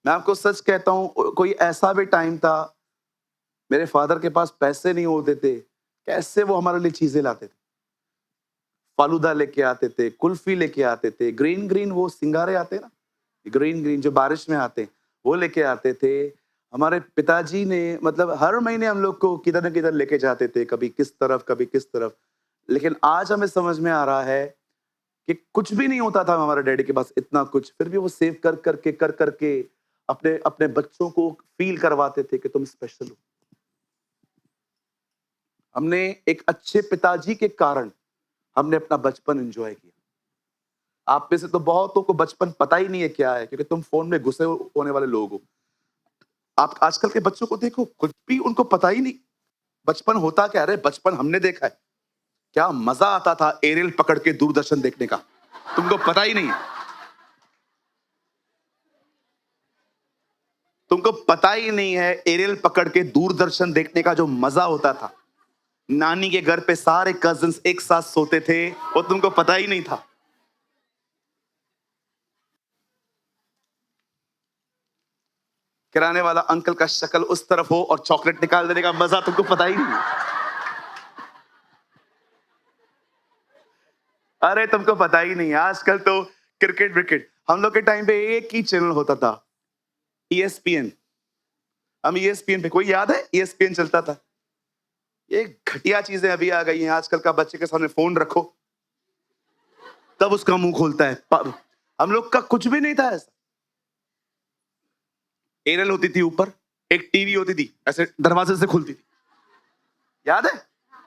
मैं आपको सच कहता हूं, कोई ऐसा भी टाइम था मेरे फादर के पास पैसे नहीं होते थे, कैसे वो हमारे लिए चीजें लाते थे। फालूदा लेके आते थे, कुल्फी लेके आते थे, ग्रीन ग्रीन वो सिंगारे आते ना, ग्रीन ग्रीन जो बारिश में आते, वो लेके आते थे। हमारे पिताजी ने मतलब हर महीने हम लोग को किधर न किधर लेके जाते थे, कभी किस तरफ कभी किस तरफ। लेकिन आज हमें समझ में आ रहा है कि कुछ भी नहीं होता था हमारे डैडी के पास इतना कुछ, फिर भी वो सेव कर करके अपने अपने बच्चों को फील करवाते थे कि तुम स्पेशल हो। हमने एक अच्छे पिताजी के कारण हमने अपना बचपन एंजॉय किया। आप में से तो बहुतों को बचपन पता ही नहीं है क्या है, क्योंकि तुम फोन में घुसे होने वाले लोग हो। आप आजकल के बच्चों को देखो, कुछ भी उनको पता ही नहीं बचपन होता क्या। अरे बचपन हमने देखा है, क्या मजा आता था एरियल पकड़ के दूरदर्शन देखने का, तुमको पता ही नहीं है। तुमको पता ही नहीं है एरियल पकड़ के दूरदर्शन देखने का जो मजा होता था। नानी के घर पे सारे कजिन्स एक साथ सोते थे, और तुमको पता ही नहीं था। किराने वाला अंकल का शक्ल उस तरफ हो और चॉकलेट निकाल देने का मजा तुमको पता ही नहीं। अरे तुमको पता ही नहीं। आजकल तो क्रिकेट विकेट, हम लोग के टाइम पे एक ही चैनल होता था, ESPN। हम ESPN पे, कोई याद है ESPN चलता था। ये घटिया चीजें अभी आ गई हैं। आजकल का बच्चे के सामने फोन रखो तब उसका मुंह खोलता है। हम लोग का कुछ भी नहीं था ऐसा। एरल होती थी ऊपर, एक टीवी होती थी ऐसे दरवाजे से खुलती थी, याद है?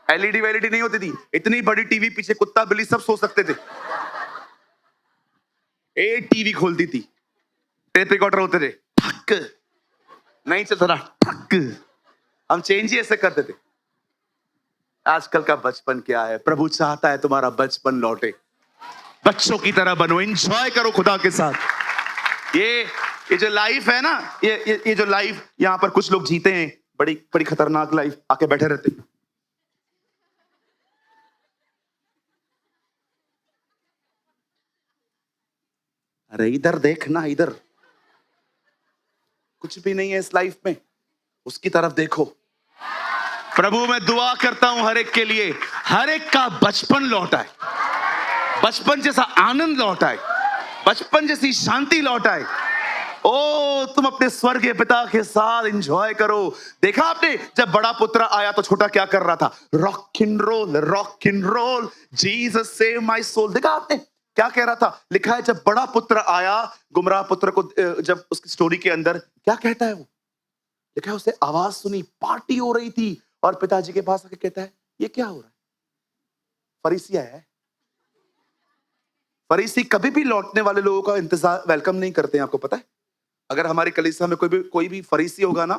LED वैलिडी नहीं होती थी, इतनी बड़ी टीवी, पीछे कुत्ता बिल्ली सब सो सकते थे। एक टीवी खोलती थी, टेप रिकॉर्डर होते थे, ठक नहीं चलता था, ठक। हम चेंज ही ऐसे करते थे। आजकल का बचपन क्या है? प्रभु चाहता है तुम्हारा बचपन लौटे, बच्चों की तरह बनो, एंजॉय करो खुदा के साथ। ये जो लाइफ है ना, ये जो लाइफ यहां पर कुछ लोग जीते हैं, बड़ी बड़ी खतरनाक लाइफ, आके बैठे रहते हैं। अरे इधर देखना, इधर कुछ भी नहीं है इस लाइफ में, उसकी तरफ देखो। प्रभु मैं दुआ करता हूं हर एक के लिए, हर एक का बचपन लौट आए, बचपन जैसा आनंद लौट आए, बचपन जैसी शांति लौट आए। ओ तुम अपने स्वर्गीय पिता के साथ एंजॉय करो। देखा आपने, जब बड़ा पुत्र आया तो छोटा क्या कर रहा था? Rock and roll, Jesus save my soul. देखा आपने क्या कह रहा था? लिखा है जब बड़ा पुत्र आया, गुमराह पुत्र को जब उसकी स्टोरी के अंदर क्या कहता है वो? लिखा है उसे आवाज सुनी, पार्टी हो रही थी, और पिताजी के पास आके कहता है ये क्या हो रहा है? फरीसी आया है। फरीसी कभी भी लौटने वाले लोगों का इंतजार, वेलकम नहीं करते हैं, आपको पता है? अगर हमारी कलीसिया में कोई भी फरीसी होगा ना,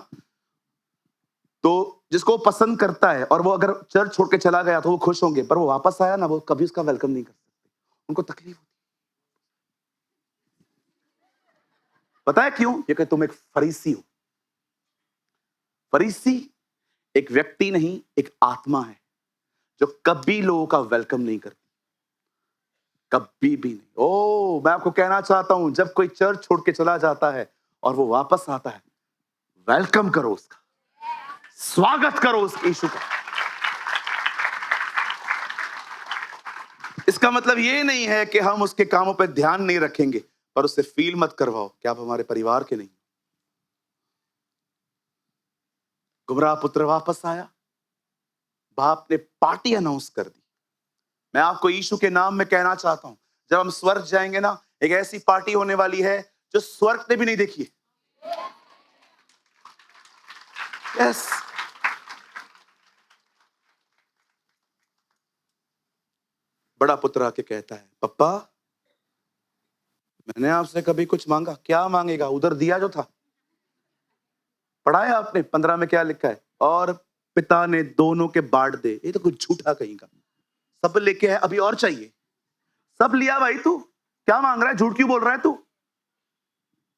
तो जिसको वो पसंद करता है और वो अगर चर्च छोड़ के चला गया तो वो खुश होंगे, पर वो वापस आया ना, वो कभी उसका वेलकम नहीं कर सकते, उनको तकलीफ होती। पता है क्यों? ये कि तुम एक फरीसी हो। फरीसी एक व्यक्ति नहीं, एक आत्मा है जो कभी लोगों का वेलकम नहीं करती, कभी भी नहीं। ओ मैं आपको कहना चाहता हूं, जब कोई चर्च छोड़ के चला जाता है और वो वापस आता है, वेलकम करो उसका, स्वागत करो उस यीशु का। इसका मतलब ये नहीं है कि हम उसके कामों पर ध्यान नहीं रखेंगे, पर उससे फील मत करवाओ कि आप हमारे परिवार के नहीं। गुमराह पुत्र वापस आया, बाप ने पार्टी अनाउंस कर दी। मैं आपको यीशु के नाम में कहना चाहता हूं, जब हम स्वर्ग जाएंगे ना, एक ऐसी पार्टी होने वाली है जो स्वर्ग ने भी नहीं देखी है। यस। बड़ा पुत्र आके कहता है, पप्पा मैंने आपसे कभी कुछ मांगा? क्या मांगेगा? उधर दिया जो था, पढ़ा है आपने 15 में क्या लिखा है? और पिता ने दोनों के बांट दे। ये तो कुछ झूठा कहीं का, सब लेके है, अभी और चाहिए। सब लिया भाई, तू क्या मांग रहा है? झूठ क्यों बोल रहा है तू?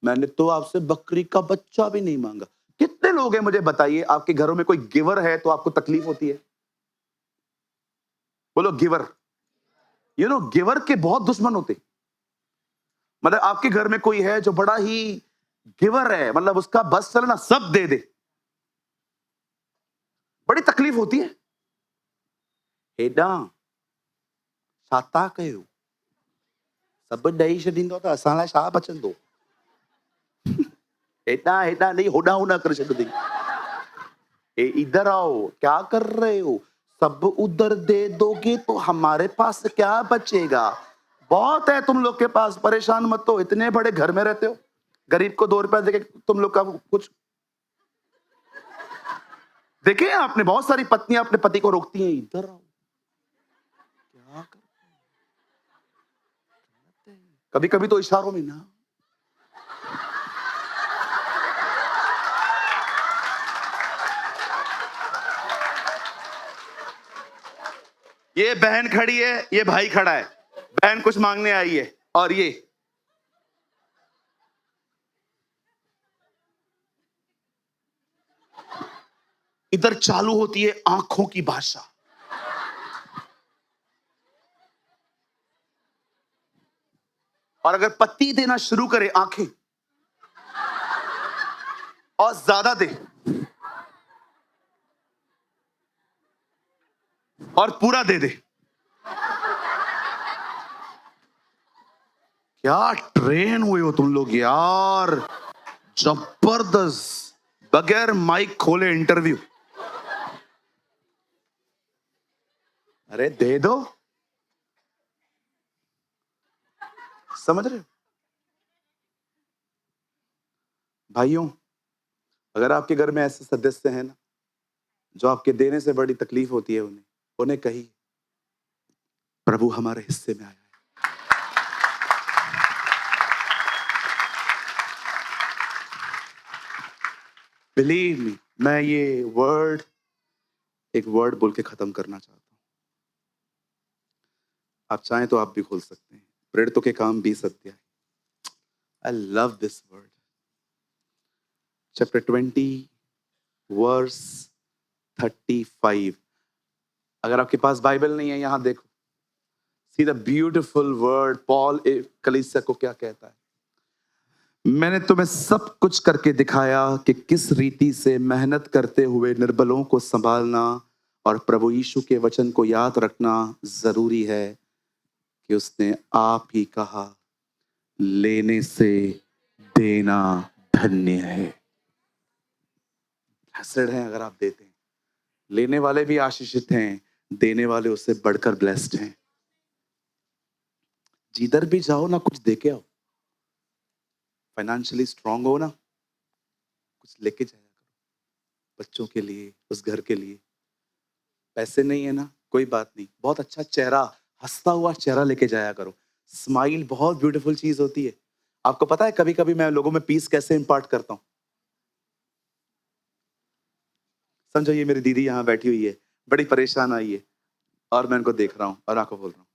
मैंने तो आपसे बकरी का बच्चा भी नहीं मांगा। कितने लोग हैं मुझे बताइए, आपके घरों में कोई गिवर है तो आपको तकलीफ होती है? बोलो गिवर। यू नो गिवर के बहुत दुश्मन होते। मतलब आपके घर में कोई है जो बड़ा ही गिवर है, मतलब उसका बस चलना सब दे दे, बड़ी तकलीफ होती है। हेडा छाता कयो सब दई छॾींदो त असां लाइ छा बचंदो? हेडा हेडा नहीं, होडा होडा कर छॾ दई। ए इधर आओ, क्या कर रहे हो? सब उधर दे दोगे तो हमारे पास क्या बचेगा? बहुत है तुम लोग के पास, परेशान मत हो। इतने बड़े घर में रहते हो, गरीब को 2 रुपया देके तुम लोग का कुछ देखे आपने, बहुत सारी पत्नियां अपने पति को रोकती हैं, इधर आओ, क्या कर, कभी कभी तो इशारों में ना। ये बहन खड़ी है, ये भाई खड़ा है, बहन कुछ मांगने आई है, और ये इधर चालू होती है आंखों की भाषा। और अगर पति देना शुरू करे आंखें, और ज्यादा दे, और पूरा दे दे, क्या ट्रेन हुए हो तुम लोग यार, जबरदस्त, बगैर माइक खोले इंटरव्यू। अरे दे दो, समझ रहे हो भाइयों? अगर आपके घर में ऐसे सदस्य हैं ना, जो आपके देने से बड़ी तकलीफ होती है, उन्हें उन्हें कही, प्रभु हमारे हिस्से में आया है। बिलीव मी, मैं ये एक वर्ड बोल के खत्म करना चाहता हूं। आप चाहें तो आप भी खोल सकते हैं, प्रेरितों के काम 20 अध्याय। I love this word, chapter 20 verse 35। अगर आपके पास बाइबल नहीं है, यहां देखो, see the beautiful word. Paul कलीसिया को क्या कहता है? मैंने तुम्हें सब कुछ करके दिखाया कि किस रीति से मेहनत करते हुए निर्बलों को संभालना और प्रभु यीशु के वचन को याद रखना जरूरी है, कि उसने आप ही कहा, लेने से देना धन्य है। ब्लेस्ड हैं अगर आप देते हैं, लेने वाले भी आशीषित हैं, देने वाले उससे बढ़कर ब्लेस्ड हैं। जिधर भी जाओ ना, कुछ देके आओ। फाइनेंशियली स्ट्रांग हो ना, कुछ लेके जाया करो, बच्चों के लिए, उस घर के लिए। पैसे नहीं है ना, कोई बात नहीं, बहुत अच्छा चेहरा, हंसता हुआ चेहरा लेके जाया करो। स्माइल बहुत ब्यूटीफुल चीज होती है। आपको पता है कभी कभी मैं लोगों में पीस कैसे इंपार्ट करता हूं? समझो ये मेरी दीदी यहां बैठी हुई है, बड़ी परेशान आई है, और मैं उनको देख रहा हूं और आपको बोल रहा हूं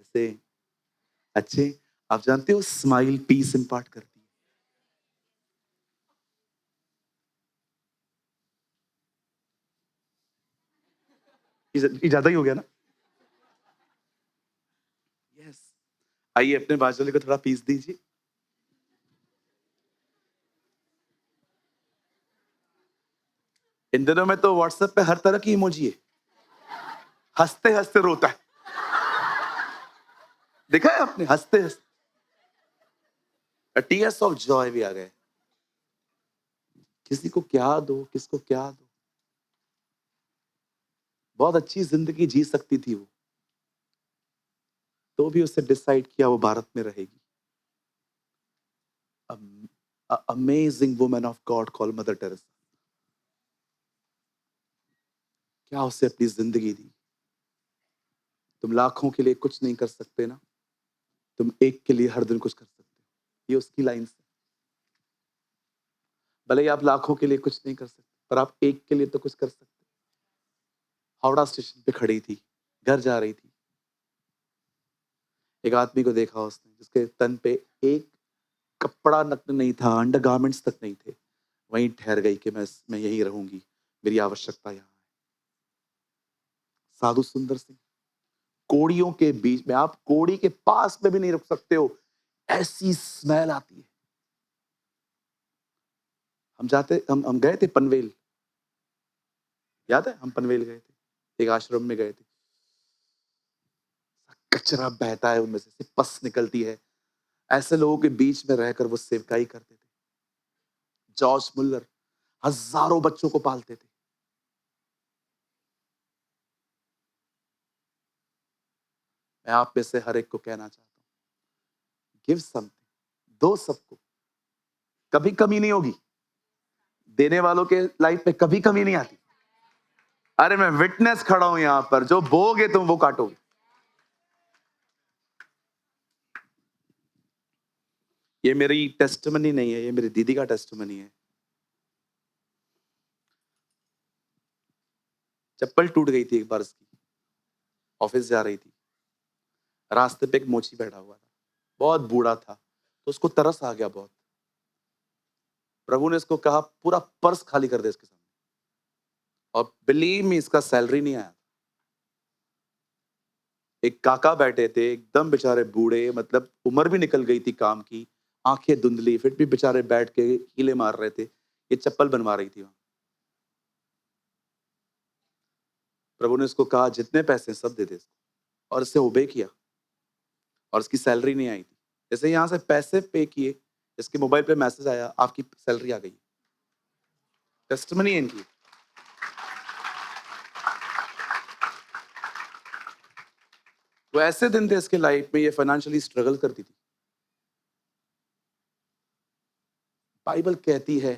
ऐसे अच्छे। आप जानते हो स्माइल पीस इंपार्ट करती है। ये ज्यादा ही हो गया ना? यस, आइए अपने बाजू वाले को थोड़ा पीस दीजिए। इन दिनों में तो व्हाट्सएप पे हर तरह की इमोजी है, हंसते हंसते रोता है, देखा है आपने? हंसते हंसते टीयर्स ऑफ जॉय भी आ गए। किसी को क्या दो, किसको क्या दो। बहुत अच्छी जिंदगी जी सकती थी वो, तो भी उससे डिसाइड किया वो भारत में रहेगी। Amazing woman of God called mother Teresa, क्या उससे अपनी जिंदगी दी। तुम लाखों के लिए कुछ नहीं कर सकते ना, तुम एक के लिए हर दिन कुछ कर सकते हो। ये उसकी लाइन से, भले ही आप लाखों के लिए कुछ नहीं कर सकते, पर आप एक के लिए तो कुछ कर सकते। हावड़ा स्टेशन पे खड़ी थी, घर जा रही थी, एक आदमी को देखा उसने, जिसके तन पे एक कपड़ा नग्न नहीं था, अंडरगारमेंट्स तक नहीं थे। वहीं ठहर गई कि मैं यहीं रहूंगी, मेरी आवश्यकता यहाँ है। साधु सुंदर सिंह, कोड़ियों के बीच में, आप कोड़ी के पास में भी नहीं रुक सकते हो, ऐसी स्मेल आती है। हम गए थे पनवेल, याद है? हम पनवेल गए थे, एक आश्रम में गए थे। कचरा बहता है उनमें से पस निकलती है। ऐसे लोगों के बीच में रहकर वो सेवकाई करते थे। जॉर्ज मुल्लर हजारों बच्चों को पालते थे। मैं आप में से हर एक को कहना चाहता हूं, गिव समथिंग, दो सबको, कभी कमी नहीं होगी। देने वालों के लाइफ में कभी कमी नहीं आती। अरे मैं विटनेस खड़ा हूं यहां पर, जो बोगे तुम वो काटोगे। ये मेरी टेस्टिमनी नहीं है, ये मेरी दीदी का टेस्टिमनी है। चप्पल टूट गई थी एक बार उसकी, ऑफिस जा रही थी, रास्ते पे एक मोची बैठा हुआ था, बहुत बूढ़ा था, तो उसको तरस आ गया बहुत। प्रभु ने इसको कहा पूरा पर्स खाली कर दे इसके सामने, और बिलीव मी इसका सैलरी नहीं आया। एक काका बैठे थे, एकदम बेचारे बूढ़े, मतलब उम्र भी निकल गई थी काम की, आंखें धुंधली, फिर भी बेचारे बैठ के हीले मार रहे थे। ये चप्पल बनवा रही थी वहां। प्रभु ने उसको कहा जितने पैसे सब दे दे इसको, और इससे ओबे किया, और इसकी सैलरी नहीं आई थी। जैसे यहां से पैसे पे किए, इसके मोबाइल पे मैसेज आया आपकी सैलरी आ गई। टेस्टिमनी है इनकी। वो ऐसे दिन थे इसके लाइफ में, ये फाइनेंशियली स्ट्रगल करती थी। बाइबल कहती है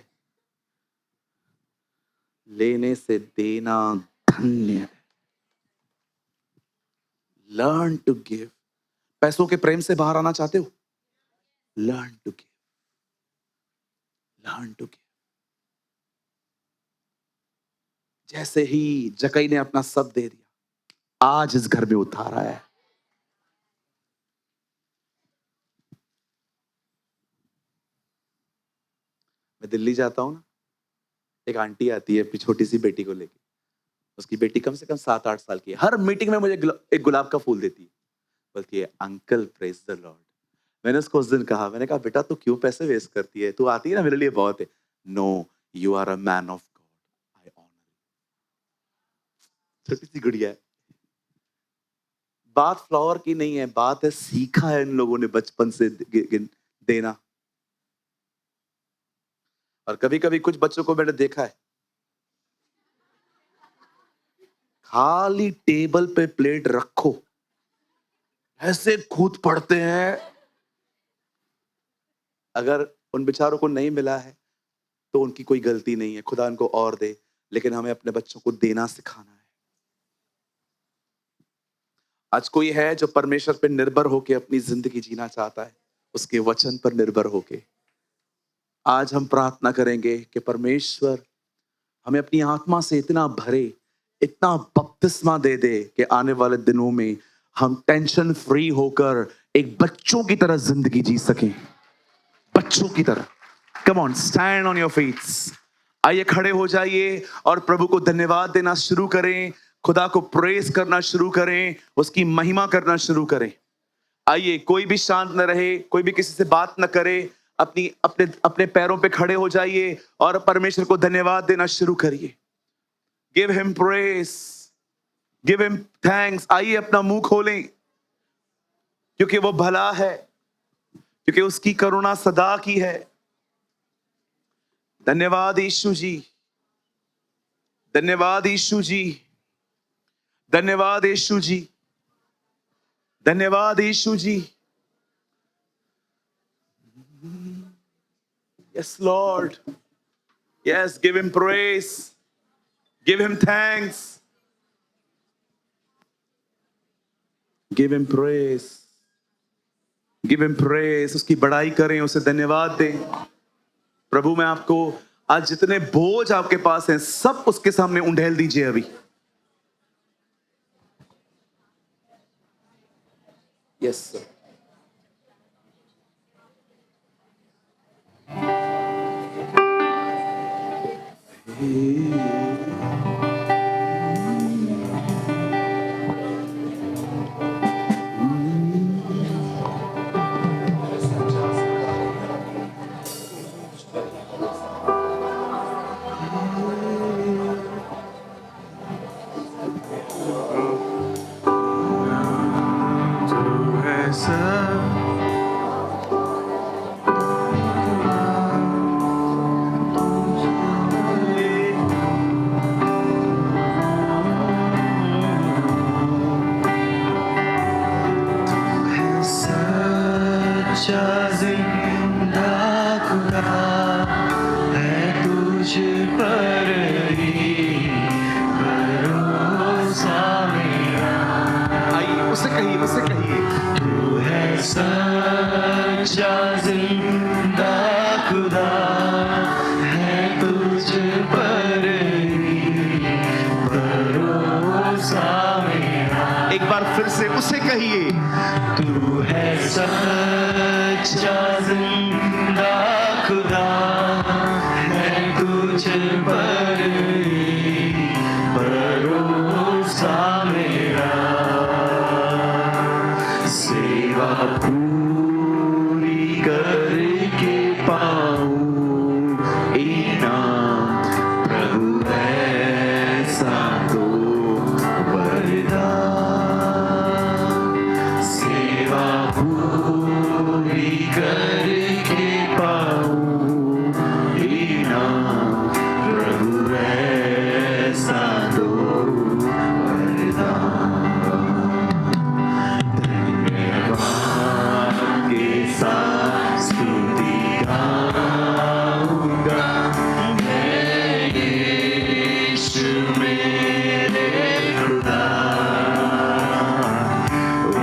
लेने से देना धन्य है। Learn to give. पैसों के प्रेम से बाहर आना चाहते हो? Learn to give, learn to give. जैसे ही जकई ने अपना सब दे दिया, आज इस घर में उतारा है। मैं दिल्ली जाता हूं ना, एक आंटी आती है अपनी छोटी सी बेटी को लेके। उसकी बेटी कम से कम 7-8 साल की है। हर मीटिंग में मुझे एक गुलाब का फूल देती है, बोलती है अंकल प्रेज द लॉर्ड। मैंने उसको उस दिन कहा, मैंने कहा बेटा तू क्यों पैसे वेस्ट करती है, तू आती है ना मेरे लिए बहुत है। No, you are a man of God, I honour. छोटी सी गुड़िया है। बात फ्लावर की नहीं है, बात है सीखा है इन लोगों ने बचपन से देना। और कभी कभी कुछ बच्चों को मैंने देखा है, खाली टेबल पे प्लेट रखो, ऐसे कूद पड़ते हैं। अगर उन बेचारों को नहीं मिला है तो उनकी कोई गलती नहीं है, खुदा उनको और दे, लेकिन हमें अपने बच्चों को देना सिखाना है। आज कोई है जो परमेश्वर पर निर्भर होकर अपनी जिंदगी जीना चाहता है, उसके वचन पर निर्भर होके आज हम प्रार्थना करेंगे कि परमेश्वर हमें अपनी आत्मा से इतना भरे, इतना बपतिस्मा दे दे कि आने वाले दिनों में हम टेंशन फ्री होकर एक बच्चों की तरह जिंदगी जी सकें। बच्चों की तरह। Come on, stand on your feet. आइए खड़े हो जाइए और प्रभु को धन्यवाद देना शुरू करें, खुदा को प्रेज करना शुरू करें, उसकी महिमा करना शुरू करें। आइए, कोई भी शांत न रहे, कोई भी किसी से बात न करे, अपनी अपने अपने पैरों पे खड़े हो जाइए और परमेश्वर को धन्यवाद देना शुरू करिए। Give him praise, give him thanks. आइए अपना मुंह खोलें, क्योंकि वो भला है, क्योंकि उसकी करुणा सदा की है। धन्यवाद यीशु जी, धन्यवाद यीशु जी, धन्यवाद यीशु जी, धन्यवाद यीशु जी। Yes, Lord. Yes, give him praise. Give him thanks. Give him praise. Give him praise. उसकी बड़ाई करें, उसे धन्यवाद दें। प्रभु, मैं आपको आज जितने बोझ आपके पास हैं सब उसके सामने उंडेल दीजिए अभी। Yes, sir. सच्चा जिंदा खुदा है तुझे फिर से उसे कहिए, तू है सच्चा जिंदा खुदा, मैं तुझ पर ही भरोसा मेरा, सेवा पूरी करके पाऊं इनाम, प्रभु ऐसा तो वरदान, सेवा पूरी करके पाऊं इनाम, प्रभु ऐसा तो वरदान। धन्यवाद के साथ स्तुति गाऊंगा, मैं यीशु मेरे खुदा,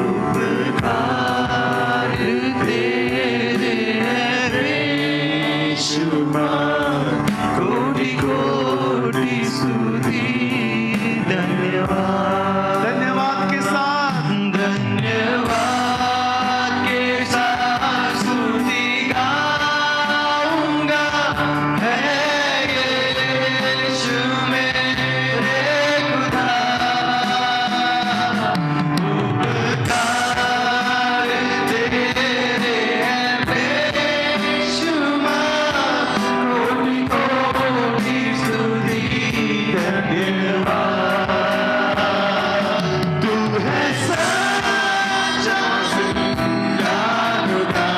उपकार तेरे हैं बेशुमार, कोटि कोटि स्तुति। धन्यवाद, धन्यवाद के साथ, धन्यवाद के साथ स्तुति गाऊंगा, है यीशु मेरे खुदा, उपकार तेरे हैं बेशुमार, कोटि कोटि स्तुति। धन्यवाद, तू है सच्चा जिंदा खुदा,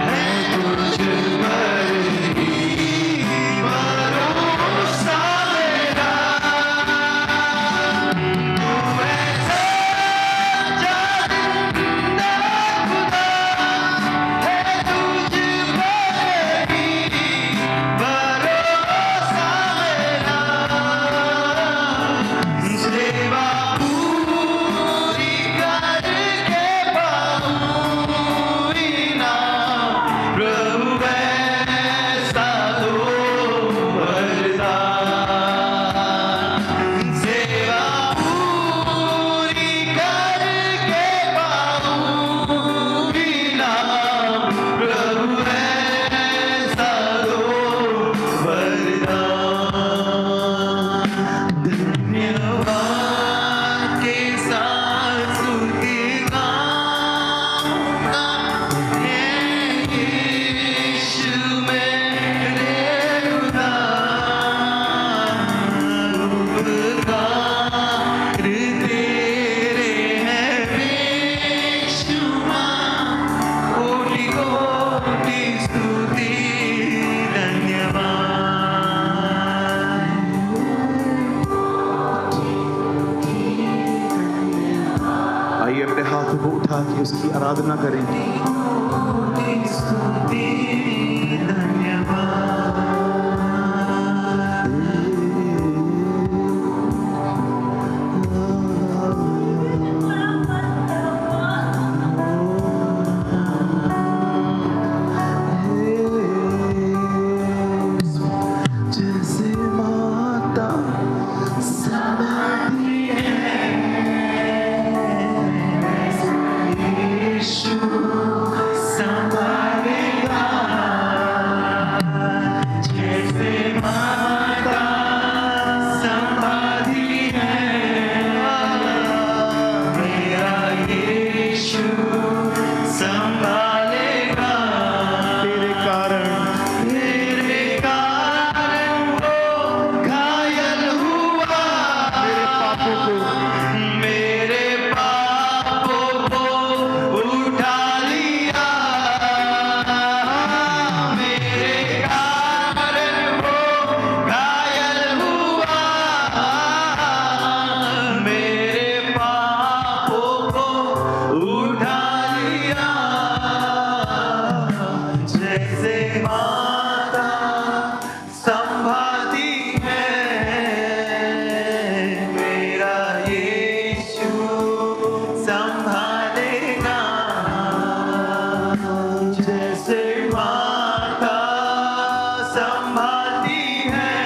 है तुझ पर ही भरोसा मेरा, तू है सच्चा जिंदा खुदा, है तुझ पर ही भरोसा मेरा, सेवा पूरी करके पाऊं इनाम, प्रभु ऐसा तो वरदान, सेवा पूरी करके पाऊं इनाम, प्रभु ऐसा तो वरदान। धन्यवाद के साथ स्तुति गाऊंगा, है यीशु मेरे खुदा, उपकार तेरे हैं बेशुमार, कोटि कोटि स्तुति। धन्यवाद। आइए अपने हाथों को उठा के उसकी आराधना करें। स्तुति, धन्यवाद। जैसे माता समाधि है, यीशु संभालेगा, जैसे माता समाधि है, मेरा यीशु संभालेगा, तेरे कारण वो घायल हुआ, मेरे पापों को उठा लिया, मेरे कारण वो घायल हुआ, मेरे पापों को उठा लिया, जैसे माता संभाती है, मेरा यीशु संभालेगा, जैसे माता संभाती है,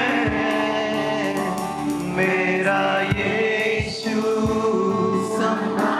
मेरा यीशु संभालेगा।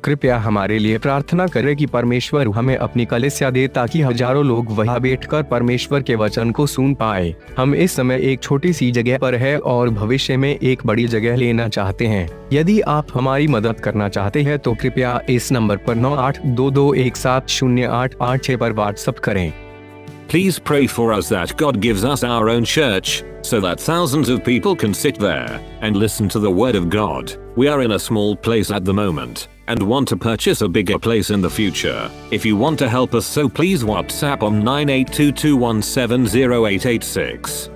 कृपया हमारे लिए प्रार्थना करें कि परमेश्वर हमें अपनी कलीसिया दे ताकि हजारों लोग वहां बैठकर परमेश्वर के वचन को सुन पाए। हम इस समय एक छोटी सी जगह पर है और भविष्य में एक बड़ी जगह लेना चाहते हैं। यदि आप हमारी मदद करना चाहते हैं तो कृपया इस नंबर पर 9822170886 पर व्हाट्सएप करें। Please pray for us that God gives us our own church, so that thousands of people can sit there and listen to the word of God. We are in a small place at the moment and want to purchase a bigger place in the future. If you want to help us, so please WhatsApp on 9822170886.